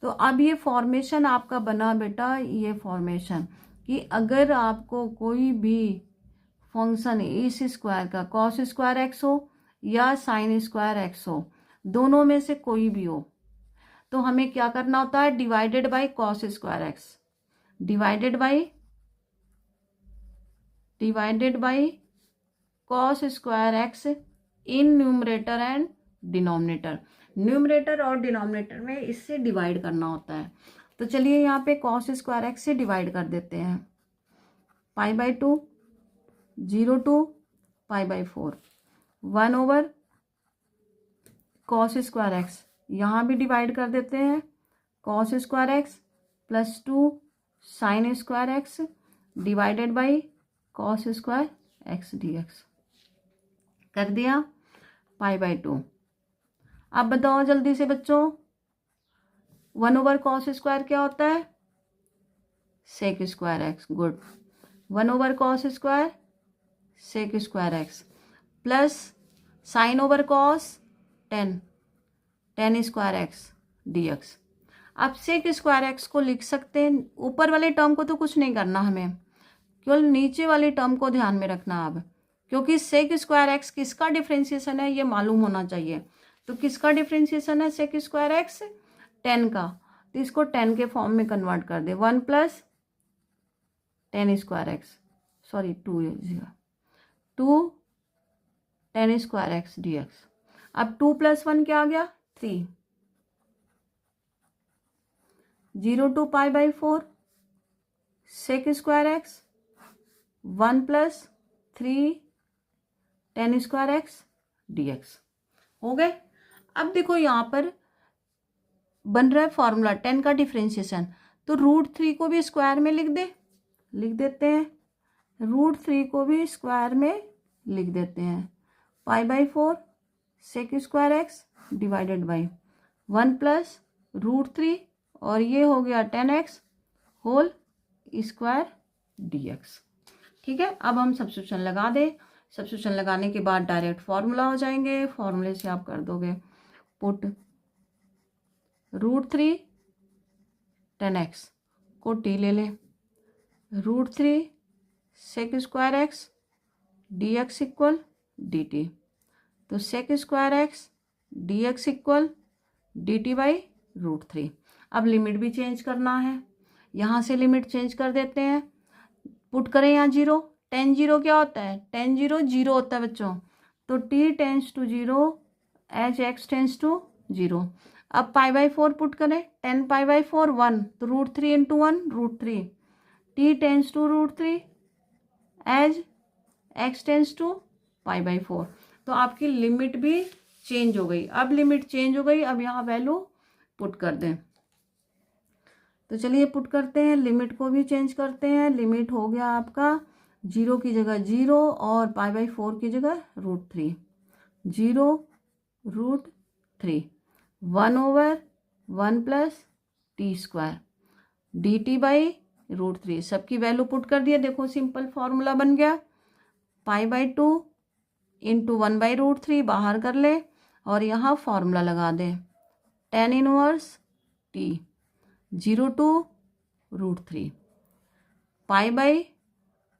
तो अब ये फॉर्मेशन आपका बना बेटा, ये फॉर्मेशन कि अगर आपको कोई भी फंक्शन इस स्क्वायर का कॉस स्क्वायर एक्स हो या साइन स्क्वायर एक्स हो, दोनों में से कोई भी हो, तो हमें क्या करना होता है, divided by cos square x, divided by cos square x in numerator and denominator. Numerator और डिनोमिनेटर में इससे डिवाइड करना होता है। तो चलिए यहाँ पे कॉस स्क्वायर एक्स से डिवाइड कर देते हैं। Pi by 2, 0 to pi by 4, 1 over cos square x, यहाँ भी डिवाइड कर देते हैं। Cos square x plus 2 sine square x divided by cos square x D x कर दिया। Pi by 2। अब बताओ जल्दी से बच्चों, 1 ओवर कॉस स्क्वायर क्या होता है, sec square x. Good, 1 over cos square sec square x plus sine over cos 10 square x D x. अब सेक स्क्वायर एक्स को लिख सकते हैं, ऊपर वाले टर्म को तो कुछ नहीं करना हमें, केवल नीचे वाली टर्म को ध्यान में रखना अब, क्योंकि सेक स्क्वायर एक्स किसका डिफ्रेंशिएशन है ये मालूम होना चाहिए। तो किसका डिफ्रेंशिएशन है सेक स्क्वायर एक्स, 10 का, तो इसको 10 के फॉर्म में कन्वर्ट कर दे। 1 plus 10 square x, sorry 2 10 square x D x. अब 2 + 1 क्या आ गया, 3, 0 to pi by 4 sec square x, 1 + 3 10 square x D x. हो गए। अब देखो यहाँ पर बन रहा है फॉर्मूला 10 का डिफ्रेंशिएशन, तो √3 को भी स्क्वायर में लिख देते हैं। √3 को भी स्क्वायर में लिख देते हैं। Pi by 4 sec square x divided by 1 + √3 और ये हो गया 10x होल स्क्वायर dx। ठीक है, अब हम सब्स्टिट्यूशन लगा दें। सब्स्टिट्यूशन लगाने के बाद डायरेक्ट फॉर्मूला हो जाएंगे। फॉर्मूले से आप कर दोगे पुट √3 10x को t ले लें, √3 sec square x dx equal dt। तो sec square x dx equal dt by √3। अब लिमिट भी चेंज करना है, यहाँ से लिमिट चेंज कर देते हैं। पुट करें यहाँ 0, tan 0 क्या होता है, tan 0 0 होता है बच्चों, तो t tends to 0 h x tends to 0। अब पाई बाई 4 पुट करें, 10 पाई बाई 4 1, तो √3 × 1 √3, t tends to √3 as x tends to pi by 4। तो आपकी लिमिट भी चेंज हो गई। अब लिमिट चेंज हो गई, अब यहाँ वैल्यू पुट कर दें। तो चलिए पुट करते हैं, लिमिट को भी चेंज करते हैं। लिमिट हो गया आपका 0 की जगह 0 और पाई बाई 4 की जगह √3, 0 √3, 1 over 1 + t square dt by √3। सबकी वैल्यू पुट कर दिया। देखो सिंपल फॉर्मूला बन गया, पाई बाई 2 × 1 बाई √3 बाहर कर ले और यहाँ फॉर्मूला लगा दें, tan inverse t 0 to √3 pi by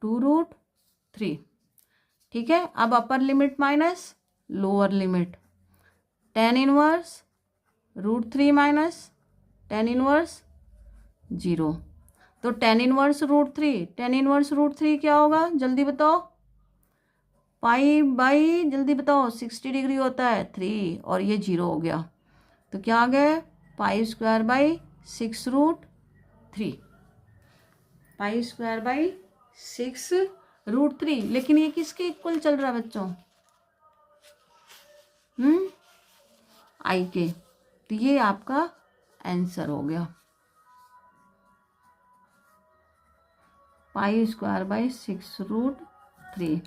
2√3। ठीक है, अब upper limit minus lower limit, tan inverse √3 minus tan inverse 0। तो tan इनवर्स √3 क्या होगा जल्दी बताओ, पाई बाई जल्दी बताओ 60 डिग्री होता है 3 और ये 0 हो गया, तो क्या आ गया, pi square by 6√3, pi square by 6√3। लेकिन ये किसके इक्वल चल रहा है बच्चों, आई के। तो ये आपका आंसर हो गया। Pi square by 6√3।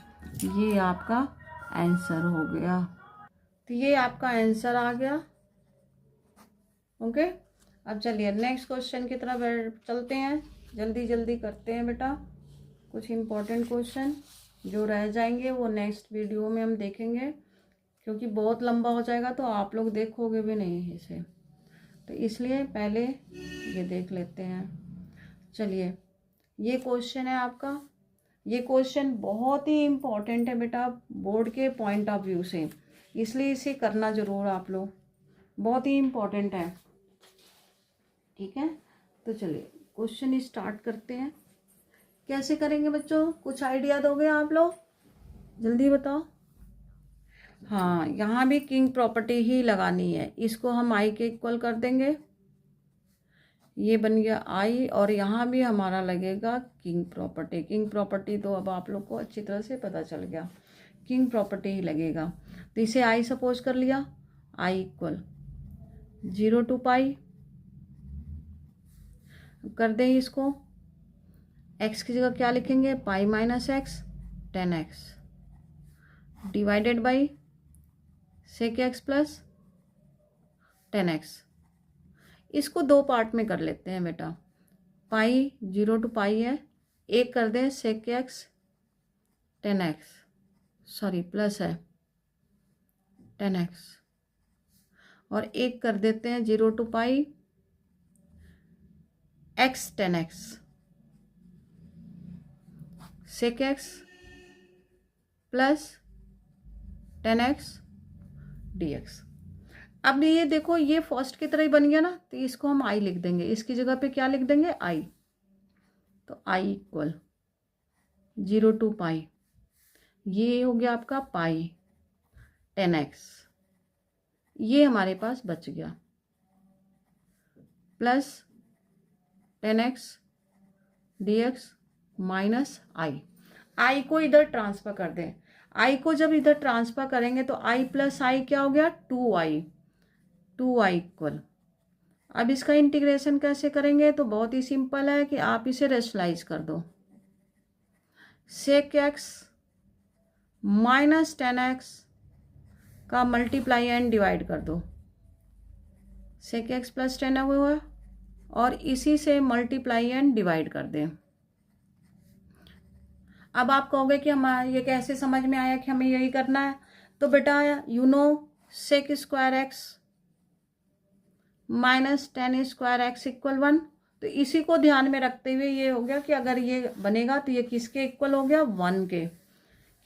ये आपका आंसर हो गया। तो ये आपका आंसर आ गया। ओके, अब चलिए नेक्स्ट क्वेश्चन की तरफ चलते हैं। जल्दी जल्दी करते हैं बेटा। कुछ इम्पोर्टेंट क्वेश्चन जो रह जाएंगे वो नेक्स्ट वीडियो में हम देखेंगे, क्योंकि बहुत लंबा हो जाएगा तो आप लोग देखोगे भी नहीं इसे, तो इसलिए पहले ये देख लेते हैं। चलिए, ये क्वेश्चन है आपका। ये क्वेश्चन बहुत ही इम्पोर्टेंट है बेटा बोर्ड के पॉइंट ऑफ व्यू से, इसलिए इसे करना ज़रूर आप लोग, बहुत ही इम्पोर्टेंट है। ठीक है, तो चलिए क्वेश्चन स्टार्ट करते हैं। कैसे करेंगे बच्चों, कुछ आइडिया दोगे आप लोग, जल्दी बताओ। हाँ, यहाँ भी किंग प्रॉपर्टी ही लगानी है। इसको हम आई के इक्वल कर देंगे, ये बन गया आई, और यहाँ भी हमारा लगेगा किंग प्रॉपर्टी। किंग प्रॉपर्टी तो अब आप लोग को अच्छी तरह से पता चल गया, किंग प्रॉपर्टी ही लगेगा। तो इसे आई सपोज कर लिया, आई इक्वल 0 to पाई कर दें इसको। x की जगह क्या लिखेंगे, pi minus x 10x divided by sec x plus 10x। इसको दो पार्ट में कर लेते हैं बेटा। पाई 0 to पाई है, एक कर दें सेक एक्स 10x, सॉरी प्लस है 10x, और एक कर देते हैं 0 to pi x 10x sec x plus 10x dx। अब ये देखो, ये फर्स्ट की तरह ही बन गया ना, तो इसको हम आई लिख देंगे, इसकी जगह पे क्या लिख देंगे, आई। तो आई इक्वल 0 to पाई, ये हो गया आपका पाई 10x, ये हमारे पास बच गया, प्लस 10x dx माइनस आई। आई को इधर ट्रांसफर कर दें। आई को जब इधर ट्रांसफर करेंगे तो आई प्लस आई क्या हो गया, 2i इक्वल। अब इसका इंटीग्रेशन कैसे करेंगे, तो बहुत ही सिंपल है कि आप इसे रेशनलाइज कर दो। सेक एक्स माइनस 10x का मल्टीप्लाई एंड डिवाइड कर दो। सेक एक्स प्लस 10 हुआ, और इसी से मल्टीप्लाई एंड डिवाइड कर दें। अब आप कहोगे कि हमारा ये कैसे समझ में आया कि हमें यही करना है, तो बेटा you know sec square x minus 10 square x equal 1। तो इसी को ध्यान में रखते हुए ये हो गया कि अगर ये बनेगा तो ये किसके इक्वल हो गया, 1 के।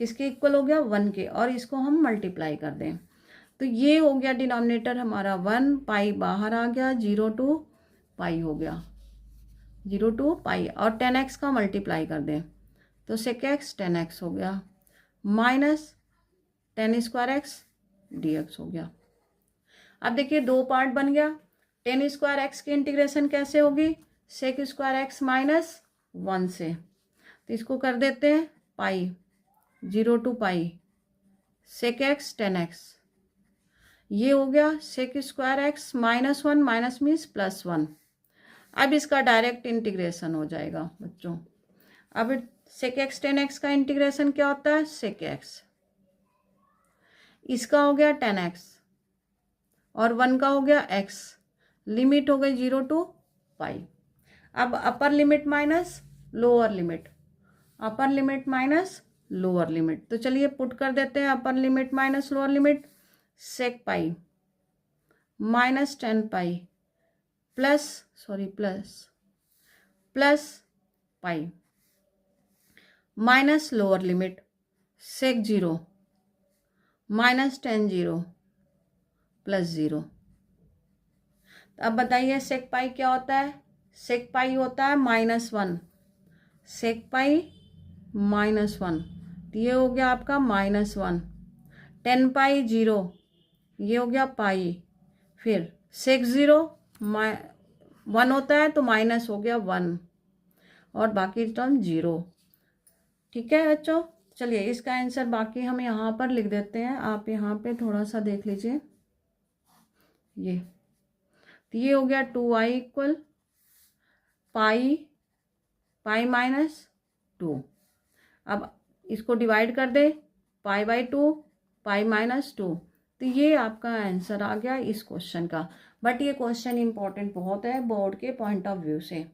किसके इक्वल हो गया, 1 के, और इसको हम मल्टीप्लाई कर दें। तो ये हो गया डिनोमिनेटर हमारा 1, पाई बाहर आ गया, 0 to पाई हो गया, 0 to पाई, और 10x का मल्टीप्लाई कर दें तो सेक एक्स 10x हो गया, माइनस 10 स्क्वायर एक्स dx हो गया। अब देखिए दो पार्ट बन गया। 10 स्क्वायर एक्स की इंटीग्रेशन कैसे होगी, सेक स्क्वायर एक्स माइनस 1 से, तो इसको कर देते हैं पाई 0 to pi sec x 10x, ये हो गया sec square x minus 1, minus means plus 1। अब इसका डायरेक्ट इंटीग्रेशन हो जाएगा बच्चों। अब सेक एक्स 10x का इंटीग्रेशन क्या होता है, सेक एक्स, इसका हो गया 10x और 1 का हो गया x, लिमिट हो गई 0 to पाई। अब upper limit minus lower limit, upper limit minus lower limit, तो चलिए पुट कर देते हैं upper limit minus lower limit. Sec pi minus 10 pi plus pi minus lower limit sec 0 minus 10 0 plus 0। अब बताइए सेक पाई क्या होता है, सेक पाई होता है -1, सेक पाई -1, ये हो गया आपका -1। 10 पाई 0, ये हो गया पाई, फिर सेक 0 1 होता है तो माइनस हो गया 1, और बाकी टर्म 0। ठीक है बच्चों, चलिए इसका आंसर बाकी हम यहाँ पर लिख देते हैं, आप यहाँ पे थोड़ा सा देख लीजिए। ये तो ये हो गया 2i इक्वल पाई माइनस 2। अब इसको डिवाइड कर दे, पाई बाई 2, पाई माइनस 2। तो ये आपका आंसर आ गया इस क्वेश्चन का। बट ये क्वेश्चन इंपॉर्टेंट बहुत है बोर्ड के पॉइंट ऑफ व्यू से।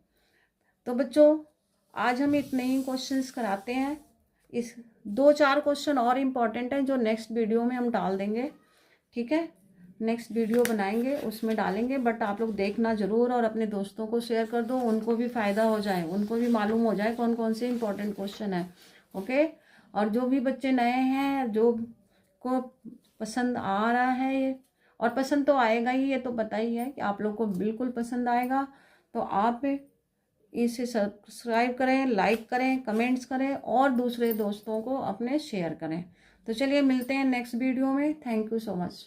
तो बच्चों आज हम इतने ही क्वेश्चंस कराते हैं। इस 2-4 क्वेश्चन और इम्पॉर्टेंट हैं जो नेक्स्ट वीडियो में हम डाल देंगे, ठीक है। नेक्स्ट वीडियो बनाएंगे उसमें डालेंगे, बट आप लोग देखना ज़रूर और अपने दोस्तों को शेयर कर दो, उनको भी फ़ायदा हो जाए, उनको भी मालूम हो जाए कौन कौन से इंपॉर्टेंट क्वेश्चन है। ओके। और जो भी बच्चे नए हैं, जो को पसंद आ रहा है ये, और पसंद तो आएगा ही, ये तो पता ही है कि आप लोग को बिल्कुल पसंद आएगा। तो आप इसे सब्सक्राइब करें, लाइक करें, कमेंट्स करें और दूसरे दोस्तों को अपने शेयर करें। तो चलिए मिलते हैं नेक्स्ट वीडियो में। Thank you so much.